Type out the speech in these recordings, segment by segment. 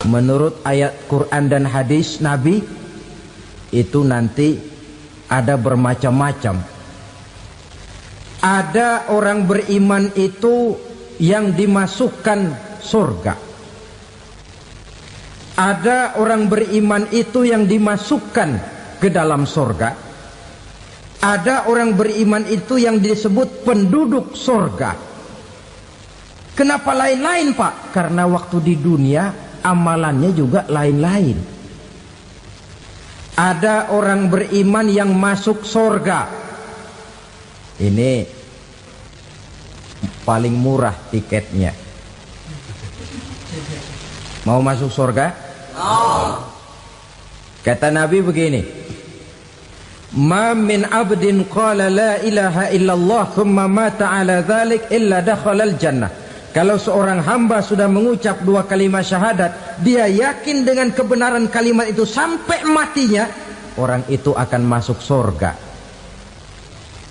menurut ayat Quran dan hadis Nabi itu nanti ada bermacam-macam. Ada orang beriman itu yang dimasukkan surga. Ada orang beriman itu yang dimasukkan ke dalam surga. Ada orang beriman itu yang disebut penduduk surga. Kenapa lain-lain, Pak? Karena waktu di dunia amalannya juga lain-lain. Ada orang beriman yang masuk surga. Ini paling murah tiketnya. Mau masuk surga? Kata Nabi begini, ma min abdin qala la ilaha illallah thumma mata ala dhalik illa dakhala al-jannah. Kalau seorang hamba sudah mengucap dua kalimat syahadat, dia yakin dengan kebenaran kalimat itu sampai matinya, orang itu akan masuk surga.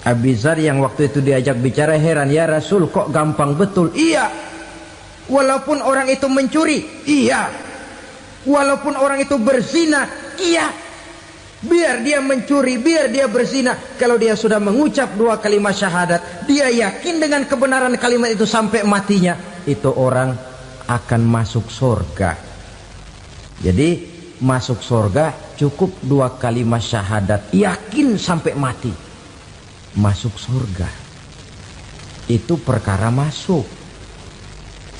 Abi Dzar yang waktu itu diajak bicara heran, ya Rasul kok gampang betul? Iya. Walaupun orang itu mencuri, iya. Walaupun orang itu berzina, iya. Biar dia mencuri, biar dia berzina, kalau dia sudah mengucap dua kalimat syahadat, dia yakin dengan kebenaran kalimat itu sampai matinya, itu orang akan masuk surga. Jadi masuk surga cukup dua kalimat syahadat, yakin sampai mati, masuk surga. Itu perkara masuk.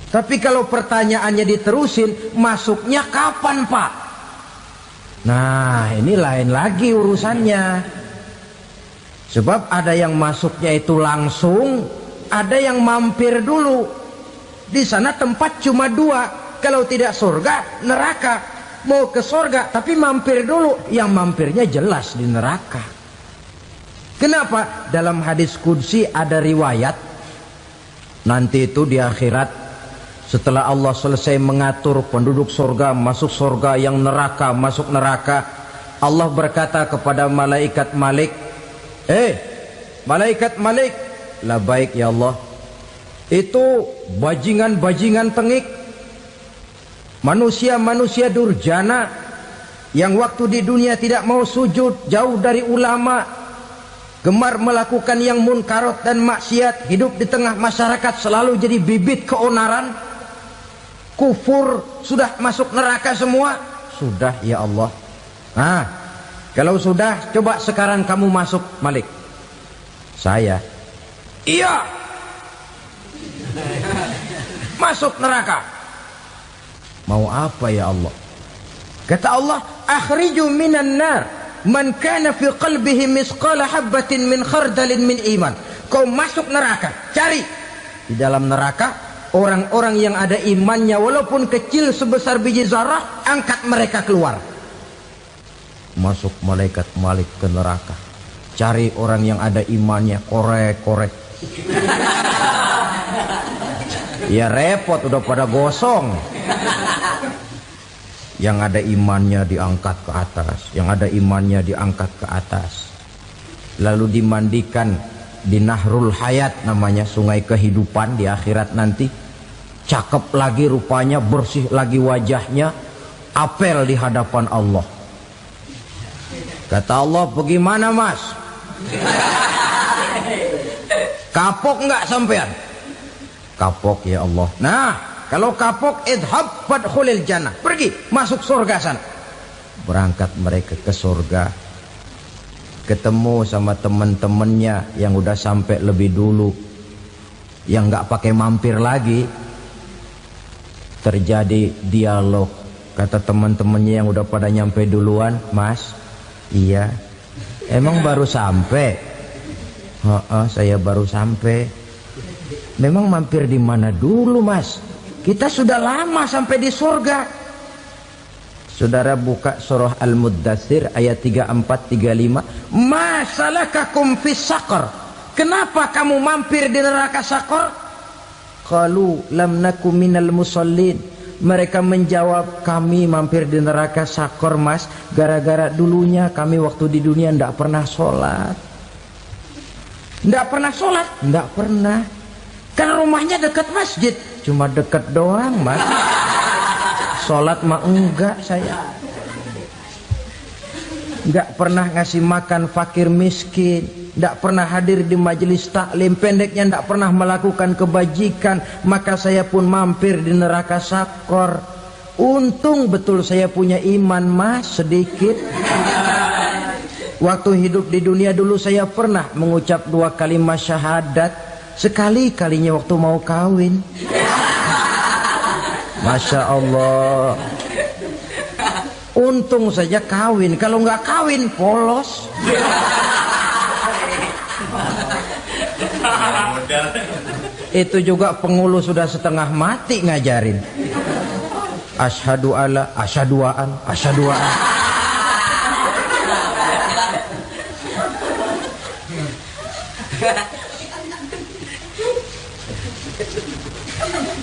Tapi kalau pertanyaannya diterusin, masuknya kapan, Pak? Nah, ini lain lagi urusannya. Sebab ada yang masuknya itu langsung, ada yang mampir dulu. Di sana tempat cuma dua, kalau tidak surga, neraka. Mau ke surga tapi mampir dulu, yang mampirnya jelas di neraka. Kenapa? Dalam hadis qudsi ada riwayat, nanti itu di akhirat, setelah Allah selesai mengatur penduduk surga masuk surga, yang neraka masuk neraka, Allah berkata kepada malaikat Malik, malaikat Malik, labaik ya Allah, itu bajingan-bajingan tengik, manusia-manusia durjana yang waktu di dunia tidak mau sujud, jauh dari ulama, gemar melakukan yang munkarat dan maksiat, hidup di tengah masyarakat selalu jadi bibit keonaran, kufur, sudah masuk neraka semua. Sudah ya Allah. Nah, kalau sudah, coba sekarang kamu masuk, Malik. Saya, iya, masuk neraka. Mau apa ya Allah? Kata Allah, akhriju minan nar man kana fi qalbihi misqala habatin min khardalin min iman. Kau masuk neraka, cari di dalam neraka orang-orang yang ada imannya walaupun kecil sebesar biji zarah, angkat mereka keluar. Masuk malaikat Malik ke neraka, cari orang yang ada imannya, korek-korek. Ya repot, udah pada gosong. Yang ada imannya diangkat ke atas, yang ada imannya diangkat ke atas, lalu dimandikan di Nahrul Hayat, namanya sungai kehidupan di akhirat nanti. Cakep lagi rupanya, bersih lagi wajahnya, apel di hadapan Allah. Kata Allah, bagaimana mas? Kapok nggak sampean? Kapok ya Allah. Nah, kalau kapok, idhab fadkhulil jannah, pergi masuk surga sana. Berangkat mereka ke surga, ketemu sama teman-temannya yang udah sampai lebih dulu, yang nggak pakai mampir lagi. Terjadi dialog. Kata teman-temannya yang udah pada nyampe duluan, mas, iya, emang baru sampai? Saya baru sampai. Memang mampir di mana dulu mas? Kita sudah lama sampai di surga. Saudara buka surah Al-Muddatsir ayat 34-35. Ma salakakum fis saqar? Kenapa kamu mampir di neraka Saqar? Qalu lam naku minal musallin. Mereka menjawab, kami mampir di neraka Saqar mas, gara-gara dulunya kami waktu di dunia ndak pernah sholat. Ndak pernah sholat? Ndak pernah. Kan rumahnya dekat masjid, cuma dekat doang mas. Sholat mah enggak saya. Enggak pernah ngasih makan fakir miskin, enggak pernah hadir di majelis taklim, pendeknya enggak pernah melakukan kebajikan, maka saya pun mampir di neraka sakor. Untung betul saya punya iman mas sedikit. Waktu hidup di dunia dulu saya pernah mengucap 2 kalimat syahadat, sekali-kalinya waktu mau kawin. Masya Allah. Untung saja kawin, kalau nggak kawin polos. Itu juga pengulu sudah setengah mati ngajarin. Asyhadu alla, asyaduaan, asyaduaan.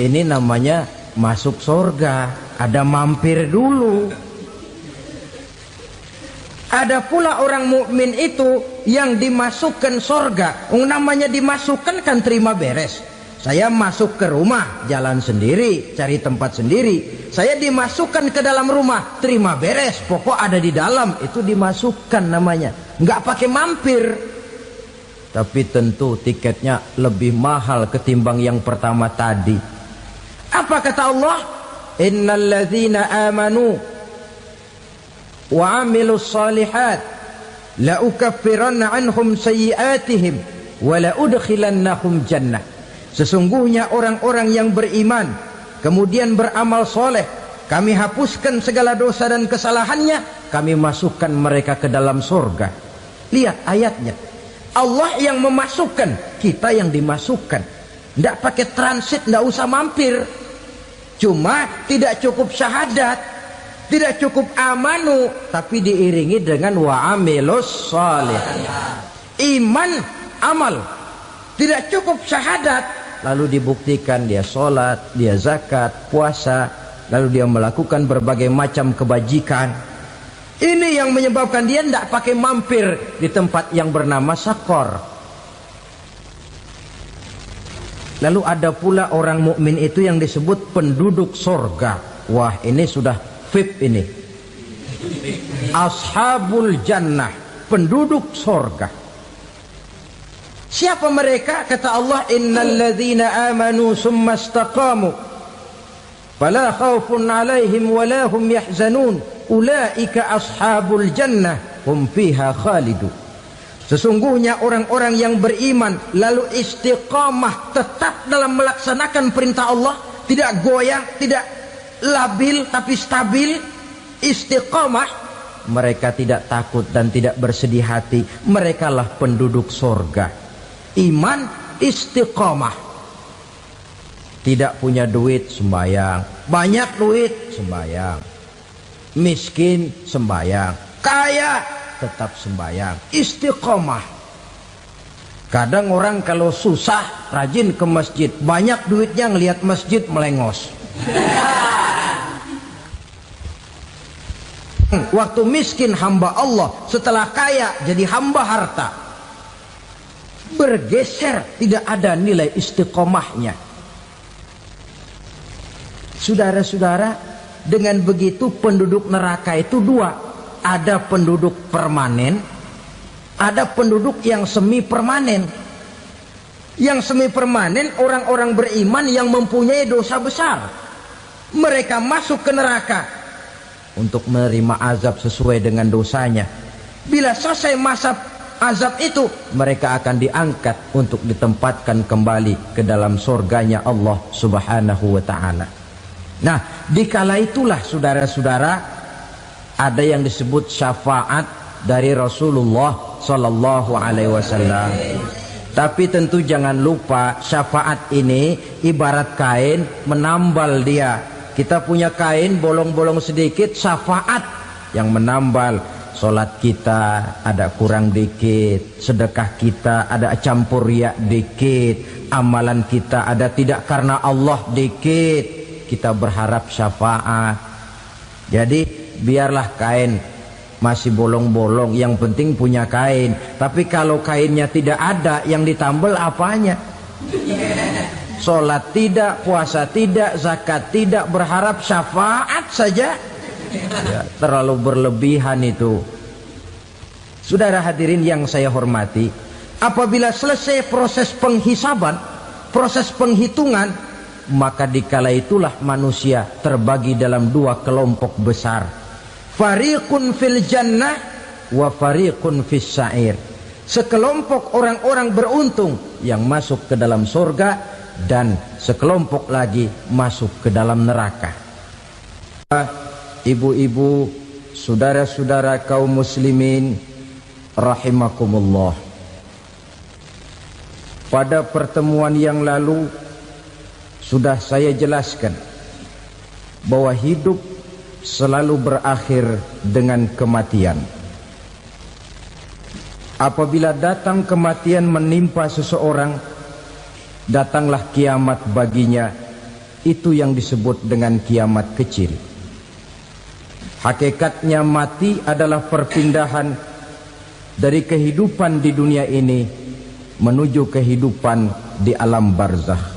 Ini namanya masuk surga, ada mampir dulu. Ada pula orang mukmin itu yang dimasukkan surga. Namanya dimasukkan kan terima beres. Saya masuk ke rumah, jalan sendiri, cari tempat sendiri. Saya dimasukkan ke dalam rumah, terima beres. Pokok ada di dalam, itu dimasukkan namanya. Nggak pakai mampir. Tapi tentu tiketnya lebih mahal ketimbang yang pertama tadi. Apa kata Allah? Innal ladzina amanu wa amilus salihat la ukaffiranna anhum sayyi'atihim wa la udkhilannahum jannah. Sesungguhnya orang-orang yang beriman kemudian beramal soleh, kami hapuskan segala dosa dan kesalahannya, kami masukkan mereka ke dalam surga. Lihat ayatnya, Allah yang memasukkan, kita yang dimasukkan. Tidak pakai transit, tidak usah mampir. Cuma tidak cukup syahadat, tidak cukup amanu, tapi diiringi dengan wa amilus salih. Iman, amal. Tidak cukup syahadat, lalu dibuktikan dia sholat, dia zakat, puasa, lalu dia melakukan berbagai macam kebajikan. Ini yang menyebabkan dia tidak pakai mampir di tempat yang bernama sakor. Lalu ada pula orang mukmin itu yang disebut penduduk sorga. Wah, ini sudah VIP ini. Ashabul jannah, penduduk sorga. Siapa mereka? Kata Allah, innal ladzina amanu summa istaqamu fala khaufun alaihim wala hum yahzanun ulaika ashabul jannah hum fiha khalidun. Sesungguhnya orang-orang yang beriman lalu istiqamah, tetap dalam melaksanakan perintah Allah, tidak goyang, tidak labil tapi stabil, istiqamah, mereka tidak takut dan tidak bersedih hati. Merekalah penduduk surga. Iman, istiqamah. Tidak punya duit, sembahyang. Banyak duit, sembahyang. Miskin, sembahyang. Kaya, tetap sembahyang. Istiqamah. Kadang orang kalau susah rajin ke masjid, banyak duitnya ngelihat masjid melengos. Waktu miskin hamba Allah, setelah kaya jadi hamba harta. Bergeser, tidak ada nilai istiqomahnya. Saudara-saudara, dengan begitu penduduk neraka itu dua. Ada penduduk permanen, ada penduduk yang semi permanen. Yang semi permanen orang-orang beriman yang mempunyai dosa besar. Mereka masuk ke neraka untuk menerima azab sesuai dengan dosanya. Bila selesai masa azab itu, mereka akan diangkat untuk ditempatkan kembali ke dalam surganya Allah Subhanahu wa ta'ala. Nah, dikala itulah saudara-saudara, ada yang disebut syafaat dari Rasulullah Sallallahu Alaihi Wasallam. Tapi tentu jangan lupa, syafaat ini ibarat kain menambal dia. Kita punya kain bolong-bolong sedikit, syafaat yang menambal. Sholat kita ada kurang dikit, sedekah kita ada campur riak dikit, amalan kita ada tidak karena Allah dikit, kita berharap syafaat. Jadi biarlah kain masih bolong-bolong, yang penting punya kain. Tapi kalau kainnya tidak ada, yang ditambal apanya? sholat tidak, puasa tidak, zakat tidak, berharap syafaat saja. Ya, terlalu berlebihan itu. Saudara hadirin yang saya hormati, apabila selesai proses penghisaban, proses penghitungan, maka dikala itulah manusia terbagi dalam dua kelompok besar. Fariqun fil jannah wa fariqun fis sa'ir. Sekelompok orang-orang beruntung yang masuk ke dalam surga, dan sekelompok lagi masuk ke dalam neraka. Ibu-ibu, saudara-saudara kaum muslimin rahimakumullah. Pada pertemuan yang lalu sudah saya jelaskan bahwa hidup selalu berakhir dengan kematian. Apabila datang kematian menimpa seseorang, datanglah kiamat baginya. Itu yang disebut dengan kiamat kecil. Hakikatnya mati adalah perpindahan dari kehidupan di dunia ini menuju kehidupan di alam barzakh.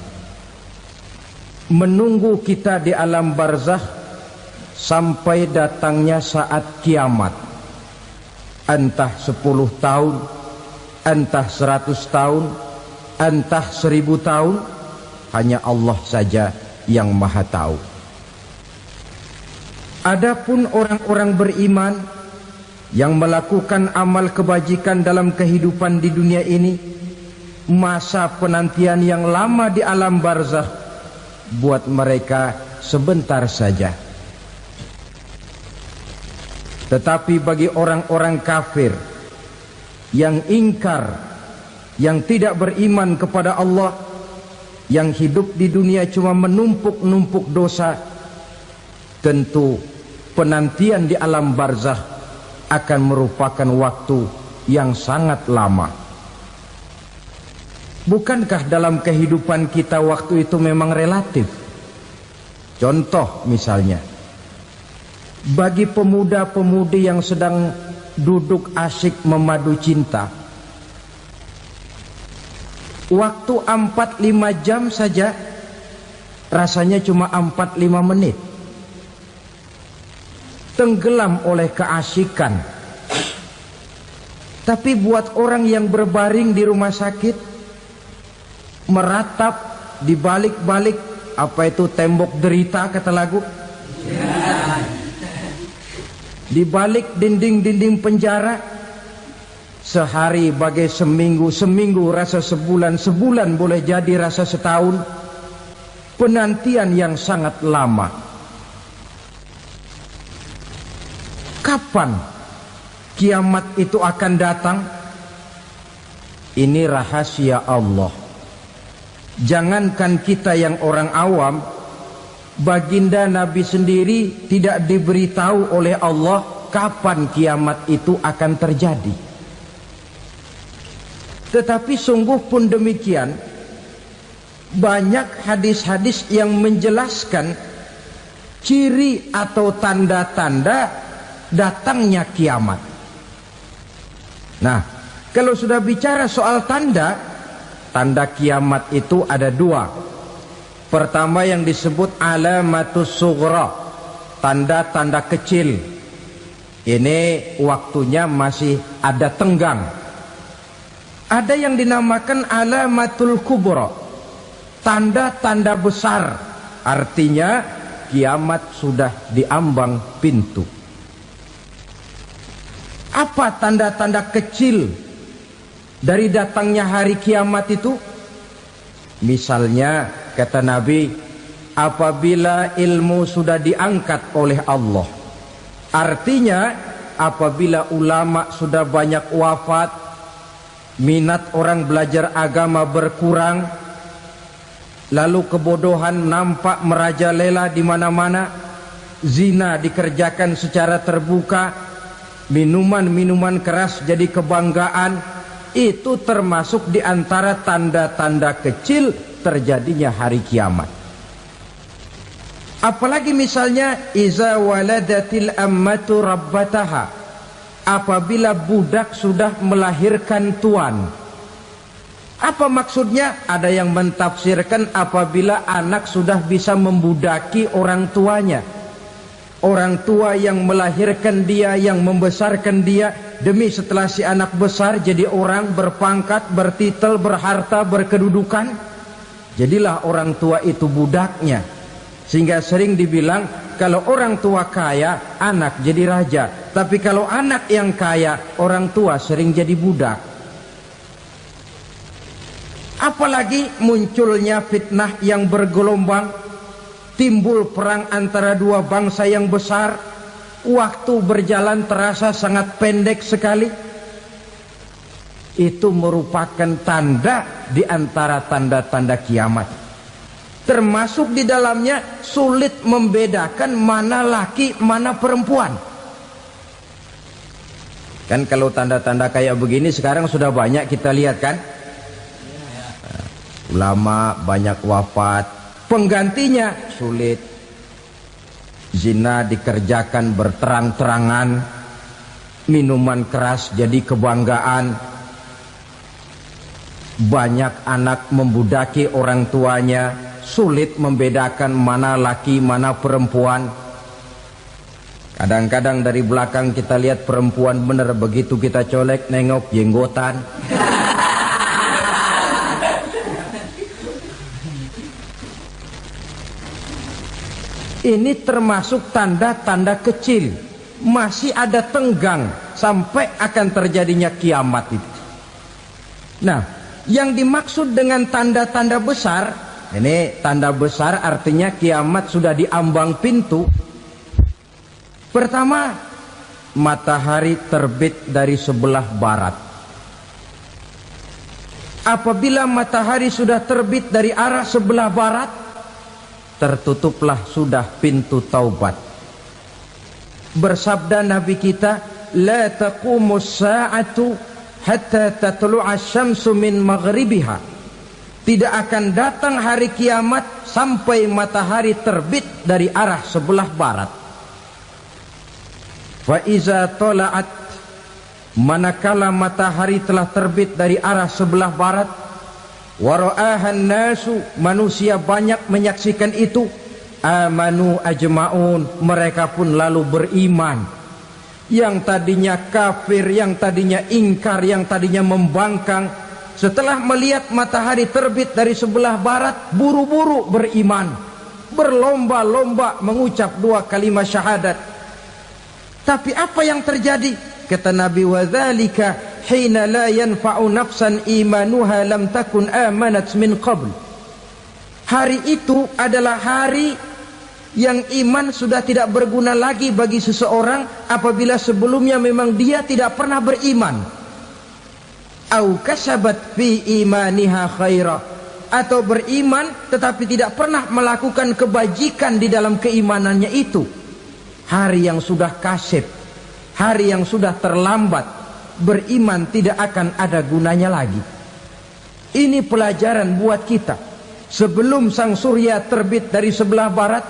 Menunggu kita di alam barzakh sampai datangnya saat kiamat. Entah 10 tahun, entah 100 tahun, entah 1000 tahun, hanya Allah saja yang maha tahu. Adapun orang-orang beriman yang melakukan amal kebajikan dalam kehidupan di dunia ini, masa penantian yang lama di alam barzakh buat mereka sebentar saja. Tetapi bagi orang-orang kafir yang ingkar, yang tidak beriman kepada Allah, yang hidup di dunia cuma menumpuk-numpuk dosa, tentu penantian di alam barzakh akan merupakan waktu yang sangat lama. Bukankah dalam kehidupan kita waktu itu memang relatif? Contoh misalnya, bagi pemuda-pemudi yang sedang duduk asyik memadu cinta, waktu 4-5 jam saja rasanya cuma 4-5 menit. Tenggelam oleh keasikan. Tapi buat orang yang berbaring di rumah sakit, meratap di balik-balik apa itu tembok derita kata lagu, di balik dinding-dinding penjara, sehari bagai seminggu, seminggu rasa sebulan, sebulan boleh jadi rasa setahun. Penantian yang sangat lama. Kapan kiamat itu akan datang? Ini rahasia Allah. Jangankan kita yang orang awam, baginda Nabi sendiri tidak diberitahu oleh Allah kapan kiamat itu akan terjadi. Tetapi sungguh pun demikian, banyak hadis-hadis yang menjelaskan ciri atau tanda-tanda datangnya kiamat. Nah, kalau sudah bicara soal tanda, tanda kiamat itu ada dua. Pertama yang disebut alamatus sughra, tanda-tanda kecil. Ini waktunya masih ada tenggang. Ada yang dinamakan alamatul kubra, tanda-tanda besar. Artinya kiamat sudah diambang pintu. Apa tanda-tanda kecil dari datangnya hari kiamat itu? Misalnya kata Nabi, apabila ilmu sudah diangkat oleh Allah, artinya apabila ulama sudah banyak wafat, minat orang belajar agama berkurang, lalu kebodohan nampak merajalela di mana-mana, zina dikerjakan secara terbuka, minuman-minuman keras jadi kebanggaan, itu termasuk di antara tanda-tanda kecil terjadinya hari kiamat. Apalagi misalnya iza waladatil ammatu rabbataha, apabila budak sudah melahirkan tuan. Apa maksudnya? Ada yang mentafsirkan apabila anak sudah bisa membudaki orang tuanya. Orang tua yang melahirkan dia, yang membesarkan dia, demi setelah si anak besar jadi orang berpangkat, bertitel, berharta, berkedudukan, jadilah orang tua itu budaknya. Sehingga sering dibilang kalau orang tua kaya, anak jadi raja. Tapi kalau anak yang kaya, orang tua sering jadi budak. Apalagi munculnya fitnah yang bergelombang, timbul perang antara dua bangsa yang besar, waktu berjalan terasa sangat pendek sekali. Itu merupakan tanda di antara tanda-tanda kiamat. Termasuk di dalamnya sulit membedakan mana laki, mana perempuan. Kan kalau tanda-tanda kayak begini sekarang sudah banyak kita lihat kan. Ulama banyak wafat, penggantinya sulit. Zina dikerjakan berterang-terangan, minuman keras jadi kebanggaan, banyak anak membudaki orang tuanya, sulit membedakan mana laki mana perempuan. Kadang-kadang dari belakang kita lihat perempuan bener, begitu kita colek nengok jenggotan. Ini termasuk tanda-tanda kecil. Masih ada tenggang sampai akan terjadinya kiamat itu. Nah, yang dimaksud dengan tanda-tanda besar, ini tanda besar artinya kiamat sudah diambang pintu. Pertama, matahari terbit dari sebelah barat. Apabila matahari sudah terbit dari arah sebelah barat, tertutuplah sudah pintu taubat. Bersabda Nabi kita, la taqumus sa'atu hatta tatlu'a syamsu min maghribiha. Tidak akan datang hari kiamat sampai matahari terbit dari arah sebelah barat. Fa iza tala'at, manakala matahari telah terbit dari arah sebelah barat, wara'ahan nasu, manusia banyak menyaksikan itu, amanu ajma'un, mereka pun lalu beriman. Yang tadinya kafir, yang tadinya ingkar, yang tadinya membangkang, setelah melihat matahari terbit dari sebelah barat, buru-buru beriman, berlomba-lomba mengucap dua kalimat syahadat. Tapi apa yang terjadi? Kata Nabi, wadzalika hina la yanfa'u nafsan imanuha lam takun amanat min qabl. Hari itu adalah hari yang iman sudah tidak berguna lagi bagi seseorang apabila sebelumnya memang dia tidak pernah beriman. Au kasabat fi imaniha khaira, atau beriman tetapi tidak pernah melakukan kebajikan di dalam keimanannya itu. Hari yang sudah kasib, hari yang sudah terlambat, beriman tidak akan ada gunanya lagi. Ini pelajaran buat kita. Sebelum sang surya terbit dari sebelah barat,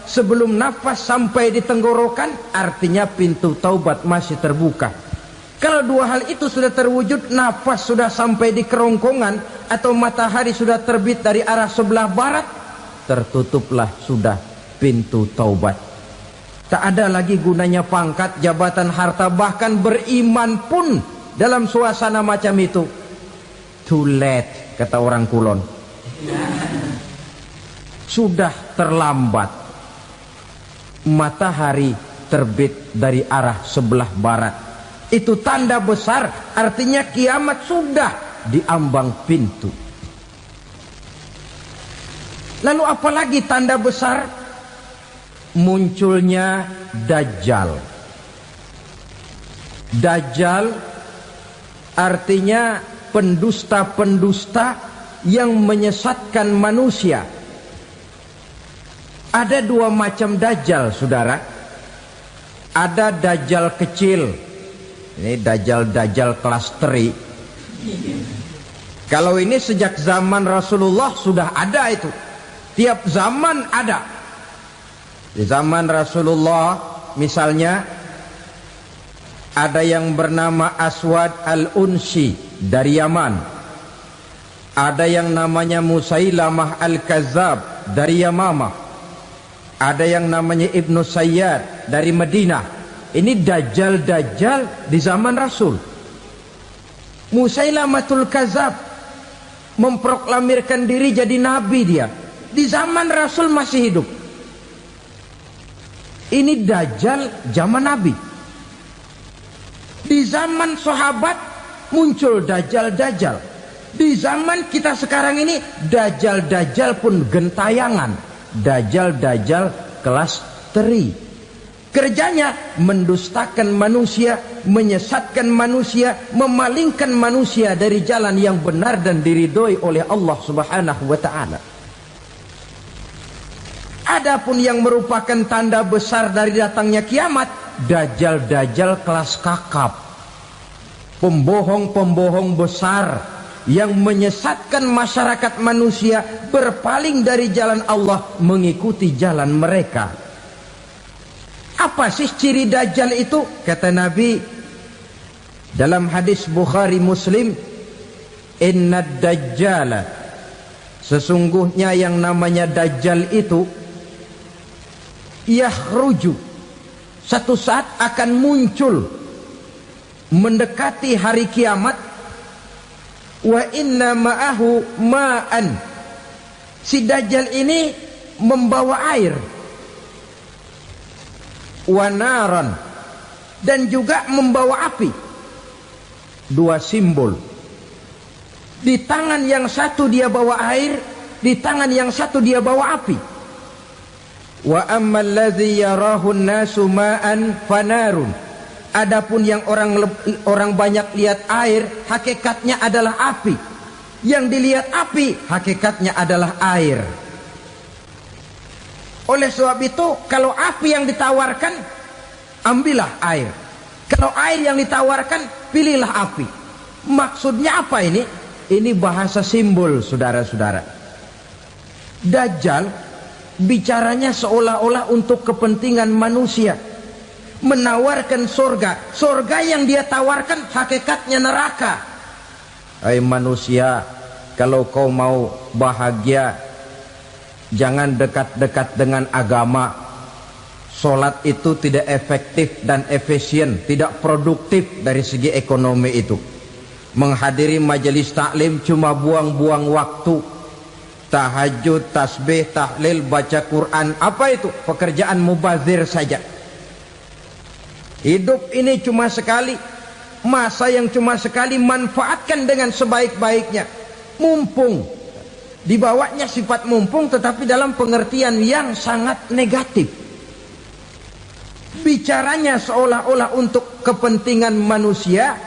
sebelum nafas sampai di tenggorokan, artinya pintu taubat masih terbuka. Kalau dua hal itu sudah terwujud, nafas sudah sampai di kerongkongan atau matahari sudah terbit dari arah sebelah barat, tertutuplah sudah pintu taubat. Tak ada lagi gunanya pangkat, jabatan, harta, bahkan beriman pun dalam suasana macam itu. Too late, kata orang Kulon. Sudah terlambat. Matahari terbit dari arah sebelah barat. Itu tanda besar, artinya kiamat sudah diambang pintu. Lalu apalagi tanda besar? Munculnya Dajjal. Dajjal artinya pendusta-pendusta yang menyesatkan manusia. Ada dua macam Dajjal, saudara. Ada Dajjal kecil. Ini Dajjal kelas teri. Kalau ini sejak zaman Rasulullah sudah ada itu. Tiap zaman ada. Di zaman Rasulullah misalnya ada yang bernama Aswad al-Unsi dari Yaman. Ada yang namanya Musailamah Al-Kazzab dari Yamamah. Ada yang namanya Ibnu Sayyad dari Madinah. Ini dajjal-dajjal di zaman Rasul. Musailamatul Kazzab memproklamirkan diri jadi nabi dia. Di zaman Rasul masih hidup. Ini dajjal zaman Nabi. Di zaman sahabat muncul dajjal-dajjal. Di zaman kita sekarang ini dajjal-dajjal pun gentayangan. Dajjal-dajjal kelas teri. Kerjanya mendustakan manusia, menyesatkan manusia, memalingkan manusia dari jalan yang benar dan diridhoi oleh Allah Subhanahu wa taala. Adapun yang merupakan tanda besar dari datangnya kiamat, dajjal-dajjal kelas kakap. Pembohong-pembohong besar yang menyesatkan masyarakat manusia berpaling dari jalan Allah mengikuti jalan mereka. Apa sih ciri dajjal itu? Kata Nabi dalam hadis Bukhari Muslim, inna dajjala, sesungguhnya yang namanya dajjal itu yakhruju, satu saat akan muncul mendekati hari kiamat. Wa inna ma'ahu ma'an, si dajjal ini membawa air. Wa naran, dan juga membawa api. Dua simbol. Di tangan yang satu dia bawa air, di tangan yang satu dia bawa api. Wa ammal ladzi yarahu an-nasu ma'an fanarun, adapun yang orang banyak lihat air, hakikatnya adalah api. Yang dilihat api, hakikatnya adalah air. Oleh sebab itu, kalau api yang ditawarkan, ambillah air. Kalau air yang ditawarkan, pilihlah api. Maksudnya apa ini? Ini bahasa simbol, saudara-saudara. Dajjal bicaranya seolah-olah untuk kepentingan manusia. Menawarkan surga. Surga yang dia tawarkan hakikatnya neraka. Hai manusia, kalau kau mau bahagia, jangan dekat-dekat dengan agama. Solat itu tidak efektif dan efisien, tidak produktif dari segi ekonomi itu. Menghadiri majelis taklim cuma buang-buang waktu. Tahajud, tasbih, tahlil, baca Quran, apa itu? Pekerjaan mubazir saja. Hidup ini cuma sekali, masa yang cuma sekali, manfaatkan dengan sebaik-baiknya. Mumpung, dibawanya sifat mumpung tetapi dalam pengertian yang sangat negatif. Bicaranya seolah-olah untuk kepentingan manusia,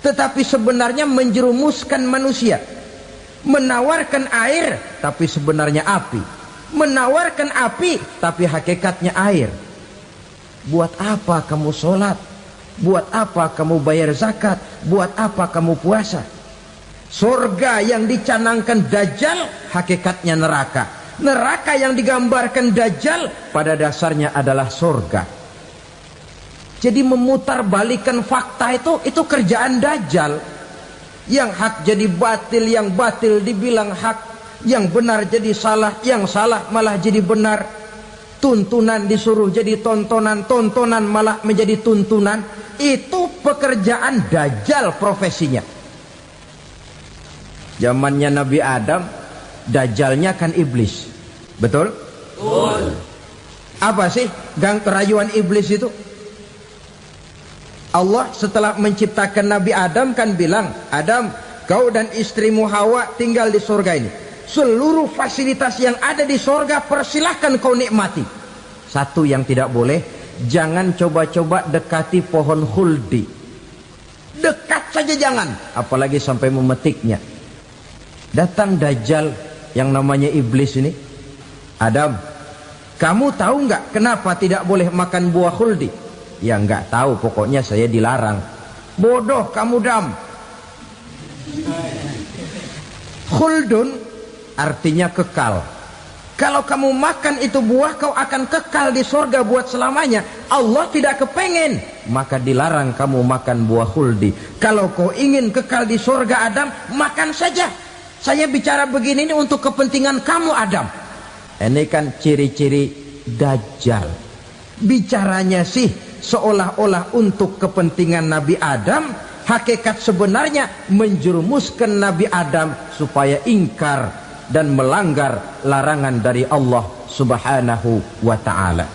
tetapi sebenarnya menjerumuskan manusia. Menawarkan air tapi sebenarnya api. Menawarkan api tapi hakikatnya air. Buat apa kamu sholat? Buat apa kamu bayar zakat? Buat apa kamu puasa? Surga yang dicanangkan dajjal hakikatnya neraka. Neraka yang digambarkan dajjal pada dasarnya adalah surga. Jadi memutarbalikkan fakta itu kerjaan dajjal. Yang hak jadi batil, yang batil dibilang hak, yang benar jadi salah, yang salah malah jadi benar. Tuntunan disuruh jadi tontonan, tontonan malah menjadi tuntunan. Itu pekerjaan dajjal profesinya. Zamannya Nabi Adam, dajjalnya kan iblis. Betul? Betul. Apa sih gang kerayuan iblis itu? Allah setelah menciptakan Nabi Adam kan bilang, Adam, kau dan istrimu Hawa tinggal di surga ini. Seluruh fasilitas yang ada di surga persilahkan kau nikmati. Satu yang tidak boleh, jangan coba-coba dekati pohon khuldi. Dekat saja jangan, apalagi sampai memetiknya. Datang dajjal yang namanya iblis ini. Adam, kamu tahu nggak kenapa tidak boleh makan buah khuldi? Ya nggak tahu, pokoknya saya dilarang. Bodoh kamu Dam. Khuldun artinya kekal. Kalau kamu makan itu buah, kau akan kekal di surga buat selamanya. Allah tidak kepengen, maka dilarang kamu makan buah khuldi. Kalau kau ingin kekal di surga Adam, makan saja. Saya bicara begini ini untuk kepentingan kamu Adam. Ini kan ciri-ciri Dajjal. Bicaranya sih seolah-olah untuk kepentingan Nabi Adam, hakikat sebenarnya menjerumuskan Nabi Adam supaya ingkar dan melanggar larangan dari Allah Subhanahu wa ta'ala.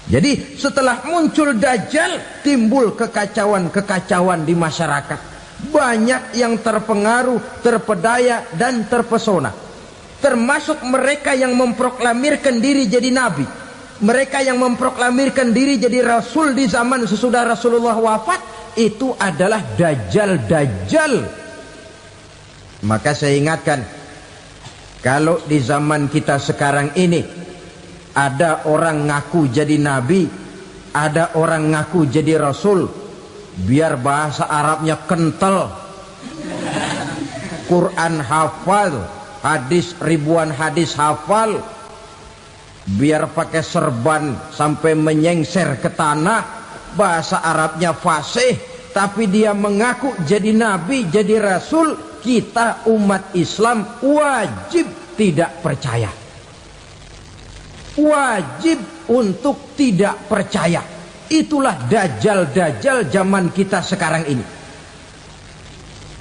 Jadi setelah muncul Dajjal, timbul kekacauan-kekacauan di masyarakat. Banyak yang terpengaruh, terpedaya dan terpesona. Termasuk mereka yang memproklamirkan diri jadi nabi, mereka yang memproklamirkan diri jadi rasul di zaman sesudah Rasulullah wafat. Itu adalah Dajjal. Maka saya ingatkan, kalau di zaman kita sekarang ini ada orang ngaku jadi nabi, ada orang ngaku jadi rasul, biar bahasa Arabnya kental, Quran hafal, hadis ribuan hadis hafal, biar pakai serban sampai menyengser ke tanah, bahasa Arabnya fasih, tapi dia mengaku jadi nabi, jadi rasul, kita umat Islam wajib tidak percaya. Wajib untuk tidak percaya. Itulah Dajjal zaman kita sekarang ini.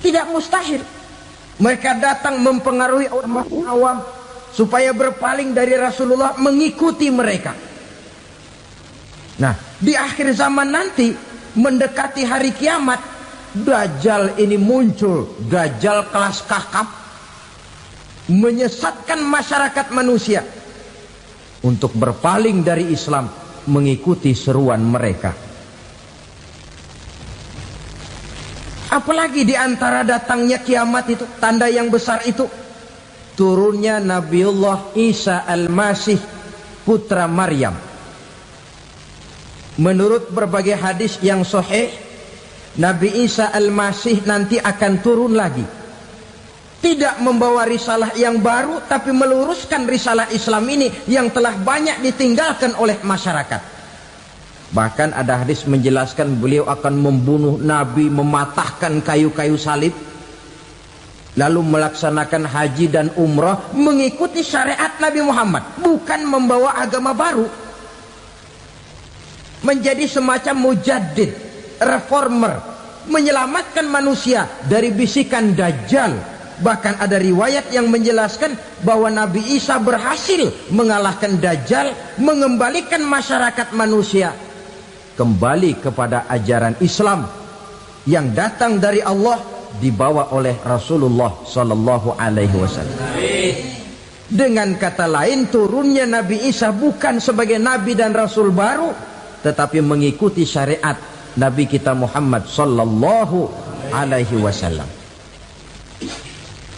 Tidak mustahil mereka datang mempengaruhi orang awam supaya berpaling dari Rasulullah, mengikuti mereka. Nah, di akhir zaman nanti, mendekati hari kiamat, Dajjal ini muncul. Dajjal kelas kakap, menyesatkan masyarakat manusia untuk berpaling dari Islam, mengikuti seruan mereka. Apalagi di antara datangnya kiamat itu, tanda yang besar itu, turunnya Nabiullah Isa Al-Masih, putra Maryam. Menurut berbagai hadis yang sahih, Nabi Isa Al-Masih nanti akan turun lagi. Tidak membawa risalah yang baru, tapi meluruskan risalah Islam ini yang telah banyak ditinggalkan oleh masyarakat. Bahkan ada hadis menjelaskan beliau akan membunuh Nabi, mematahkan kayu-kayu salib, lalu melaksanakan haji dan umrah mengikuti syariat Nabi Muhammad, bukan membawa agama baru. Menjadi semacam mujaddid, reformer, menyelamatkan manusia dari bisikan Dajjal. Bahkan ada riwayat yang menjelaskan bahwa Nabi Isa berhasil mengalahkan Dajjal, mengembalikan masyarakat manusia kembali kepada ajaran Islam yang datang dari Allah, dibawa oleh Rasulullah Sallallahu Alaihi Wasallam. Dengan kata lain, turunnya Nabi Isa bukan sebagai Nabi dan Rasul baru, tetapi mengikuti syariat Nabi kita Muhammad Sallallahu Alaihi Wasallam.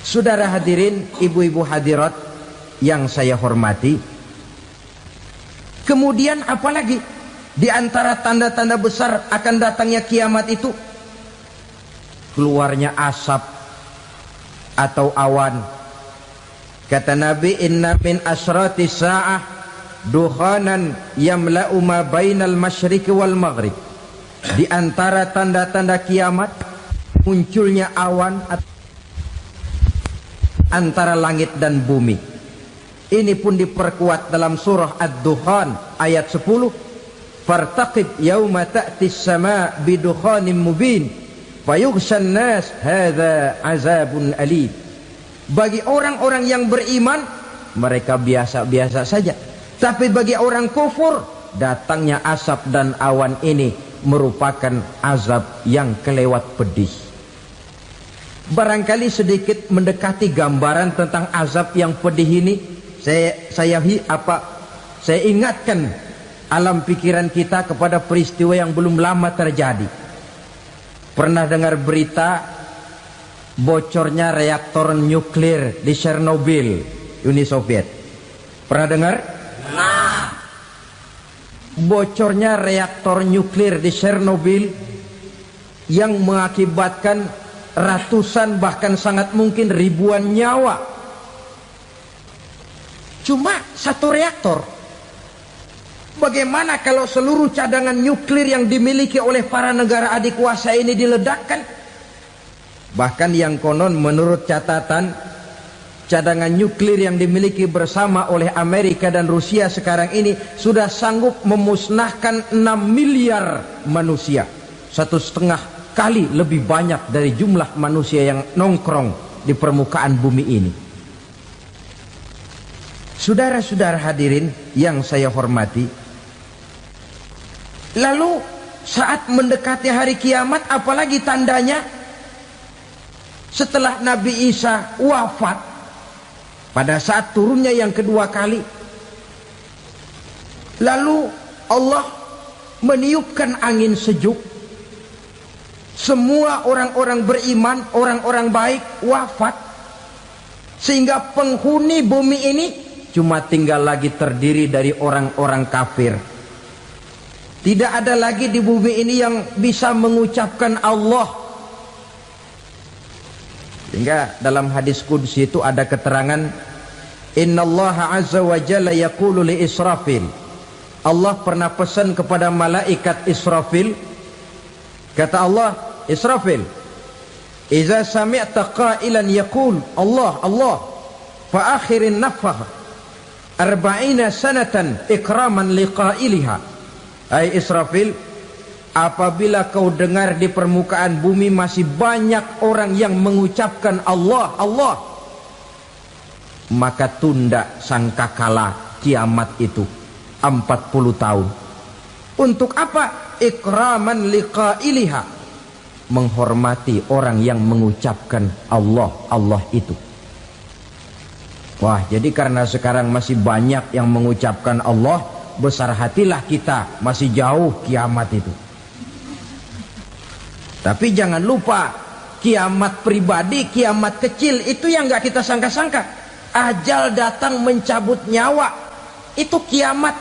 Saudara hadirin, ibu-ibu hadirat yang saya hormati, kemudian apalagi di antara tanda-tanda besar akan datangnya kiamat itu? Keluarnya asap atau awan. Kata Nabi, inna min asrati sa'ah dukhanan yamla'u ma bainal masyriqi wal maghrib. Di antara tanda-tanda kiamat, munculnya awan antara langit dan bumi. Ini pun diperkuat dalam surah Ad-Dukhan ayat 10. Fartaqib yauma ta'tis sama bidukhanim mubin fayughshan nas hadza azabun alim. Bagi orang-orang yang beriman, mereka biasa-biasa saja. Tapi bagi orang kufur, datangnya asap dan awan ini merupakan azab yang kelewat pedih. Barangkali sedikit mendekati gambaran tentang azab yang pedih ini, saya ingatkan alam pikiran kita kepada peristiwa yang belum lama terjadi. Pernah dengar berita bocornya reaktor nuklir di Chernobyl, Uni Soviet? Pernah dengar? Nah, bocornya reaktor nuklir di Chernobyl yang mengakibatkan ratusan bahkan sangat mungkin ribuan nyawa. Cuma satu reaktor. Bagaimana kalau seluruh cadangan nuklir yang dimiliki oleh para negara adikuasa ini diledakkan? Bahkan yang konon menurut catatan cadangan nuklir yang dimiliki bersama oleh Amerika dan Rusia sekarang ini sudah sanggup memusnahkan 6 miliar manusia, 1,5 kali lebih banyak dari jumlah manusia yang nongkrong di permukaan bumi ini. Saudara-saudara hadirin yang saya hormati, lalu saat mendekati hari kiamat, apalagi tandanya? Setelah Nabi Isa wafat, pada saat turunnya yang kedua kali, lalu Allah meniupkan angin sejuk. Semua orang-orang beriman, orang-orang baik wafat, sehingga penghuni bumi ini cuma tinggal lagi terdiri dari orang-orang kafir. Tidak ada lagi di bumi ini yang bisa mengucapkan Allah. Sehingga dalam hadis qudsi itu ada keterangan, innallaha azza wa jalla yaqulu li Israfil. Allah pernah pesan kepada malaikat Israfil, kata Allah, Israfil, idza sami'ta qailan yaqul Allah Allah fa akhirin nafakh 40 sanatan ikraman liqailiha. Hai Israfil, apabila kau dengar di permukaan bumi masih banyak orang yang mengucapkan Allah Allah, maka tunda sangkakala kiamat itu 40 tahun. Untuk apa? Ikraman liqailiha, menghormati orang yang mengucapkan Allah Allah itu. Wah, jadi karena sekarang masih banyak yang mengucapkan Allah, besar hatilah kita, masih jauh kiamat itu. Tapi jangan lupa, kiamat pribadi, kiamat kecil itu yang gak kita sangka-sangka. Ajal datang mencabut nyawa, itu kiamat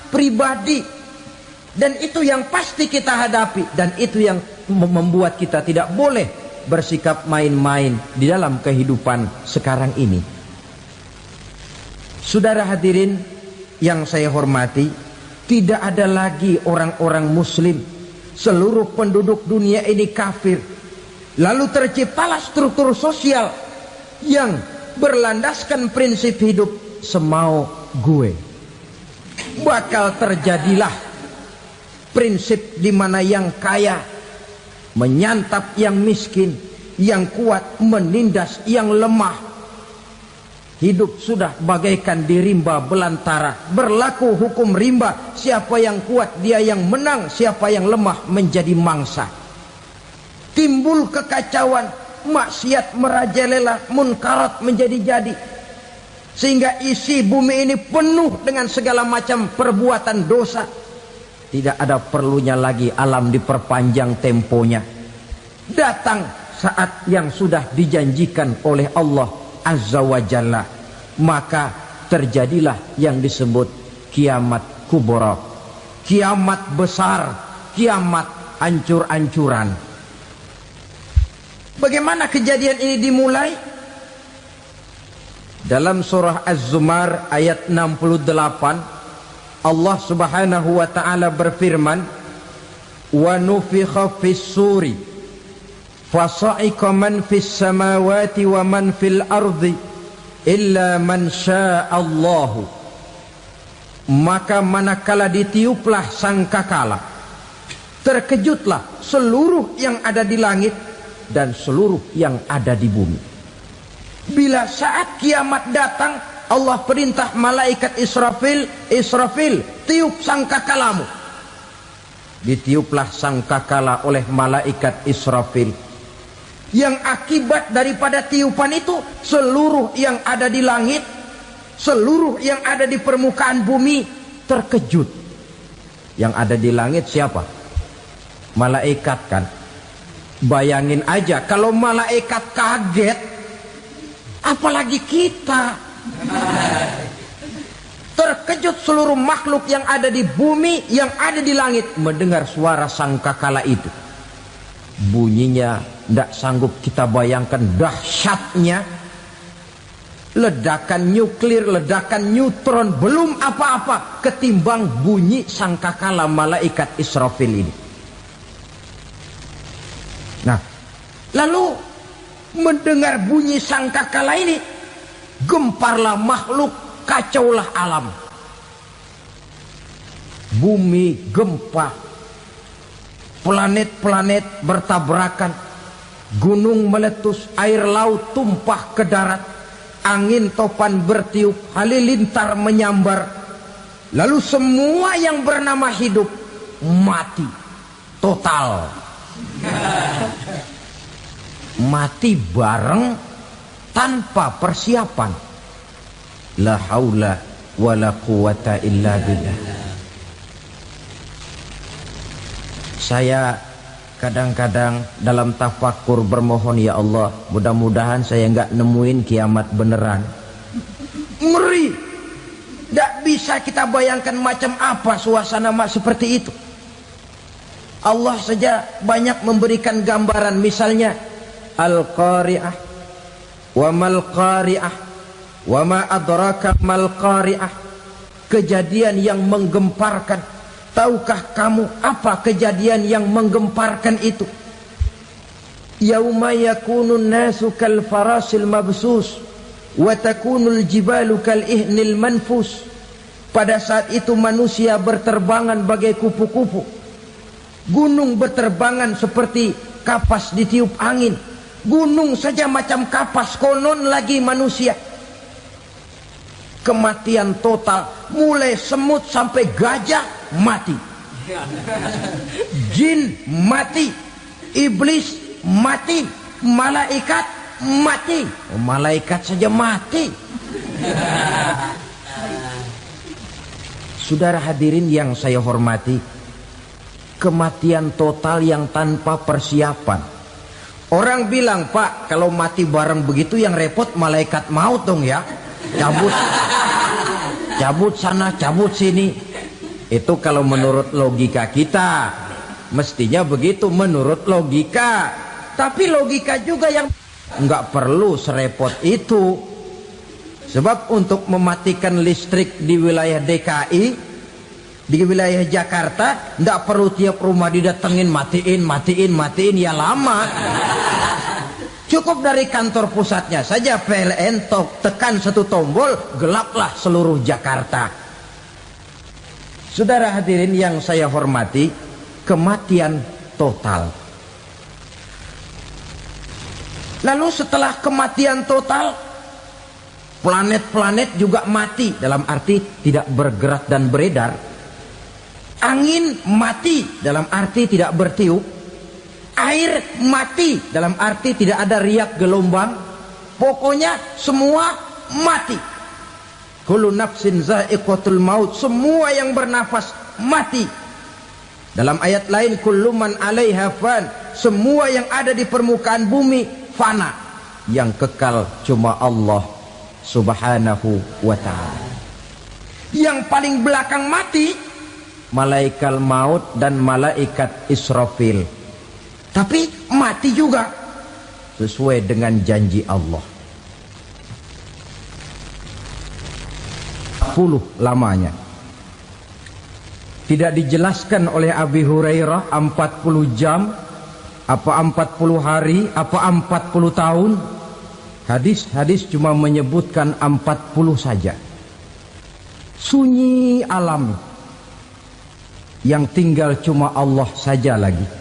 pribadi, dan itu yang pasti kita hadapi, dan itu yang membuat kita tidak boleh bersikap main-main di dalam kehidupan sekarang ini. Saudara hadirin yang saya hormati, tidak ada lagi orang-orang muslim. Seluruh penduduk dunia ini kafir. Lalu terciptalah struktur sosial yang berlandaskan prinsip hidup semau gue. Bakal terjadilah prinsip di mana yang kaya menyantap yang miskin, yang kuat menindas yang lemah. Hidup sudah bagaikan di rimba belantara, berlaku hukum rimba, siapa yang kuat dia yang menang, siapa yang lemah menjadi mangsa. Timbul kekacauan, maksiat merajalela, munkarat menjadi-jadi, sehingga isi bumi ini penuh dengan segala macam perbuatan dosa. Tidak ada perlunya lagi alam diperpanjang temponya. Datang saat yang sudah dijanjikan oleh Allah Azza wa Jalla, maka terjadilah yang disebut kiamat kubra, kiamat besar, kiamat ancur-ancuran. Bagaimana kejadian ini dimulai? Dalam surah Az-Zumar ayat 68, Allah subhanahu wa ta'ala berfirman, wa nufikha fis suri fasa'iqa man fis samawati wa man fil ardi illa man sya'allahu. Maka manakala ditiuplah sangkakala, terkejutlah seluruh yang ada di langit dan seluruh yang ada di bumi. Bila saat kiamat datang, Allah perintah malaikat Israfil, Israfil, tiup sangkakalamu. Ditiuplah sangkakala oleh malaikat Israfil. Yang akibat daripada tiupan itu, seluruh yang ada di langit, seluruh yang ada di permukaan bumi terkejut. Yang ada di langit siapa? Malaikat kan. Bayangin aja kalau malaikat kaget, apalagi kita. Terkejut seluruh makhluk yang ada di bumi, yang ada di langit mendengar suara sangkakala itu. Bunyinya tidak sanggup kita bayangkan dahsyatnya. Ledakan nuklir, ledakan neutron, belum apa-apa ketimbang bunyi sangkakala malaikat Israfil ini. Nah, lalu mendengar bunyi sangkakala ini, gemparlah makhluk, kacaulah alam. Bumi gempa, planet-planet bertabrakan, gunung meletus, air laut tumpah ke darat, angin topan bertiup, halilintar menyambar. Lalu semua yang bernama hidup mati total. Mati bareng tanpa persiapan. La haula wala quwata illa billah. Saya kadang-kadang dalam tafakur bermohon, ya Allah, mudah-mudahan saya enggak nemuin kiamat beneran. Ngeri. Tidak bisa kita bayangkan macam apa suasana seperti itu. Allah saja banyak memberikan gambaran, misalnya Al-Qari'ah, wa mal qari'ah, wa ma adraka mal qari'ah. Kejadian yang menggemparkan. Tahukah kamu apa kejadian yang menggemparkan itu? Yauma yakunun nasu kal farasil mabsus wa takunul jibalu kal ihnil manfus. Pada saat itu manusia berterbangan bagai kupu-kupu, gunung berterbangan seperti kapas ditiup angin. Gunung saja macam kapas, konon lagi manusia. Kematian total, mulai semut sampai gajah mati, jin mati, iblis mati, malaikat mati. Malaikat saja mati. Saudara hadirin yang saya hormati, kematian total yang tanpa persiapan. Orang bilang, Pak, kalau mati bareng begitu yang repot malaikat maut dong ya. Cabut sana, cabut sini. Itu kalau menurut logika kita, mestinya begitu menurut logika. Tapi logika juga yang nggak perlu serepot itu. Sebab untuk mematikan listrik di wilayah DKI, di wilayah Jakarta, nggak perlu tiap rumah didatengin, matiin, ya lama. Cukup dari kantor pusatnya saja PLN tekan satu tombol, gelaplah seluruh Jakarta. Saudara hadirin yang saya hormati, kematian total. Lalu setelah kematian total, planet-planet juga mati, dalam arti tidak bergerak dan beredar. Angin mati, dalam arti tidak bertiup. Air mati, dalam arti tidak ada riak gelombang. Pokoknya semua mati. Kullu nafsin za'iqatul maut. Semua yang bernafas mati. Dalam ayat lain, kullu man 'alaiha fan. Semua yang ada di permukaan bumi fana. Yang kekal cuma Allah Subhanahu wa ta'ala. Yang paling belakang mati, malaikat maut dan malaikat Israfil. Tapi mati juga sesuai dengan janji Allah. 10 lamanya. Tidak dijelaskan oleh Abi Hurairah 40 jam, apa 40 hari, apa 40 tahun. Hadis-hadis cuma menyebutkan 40 saja. Sunyi alam, yang tinggal cuma Allah saja lagi.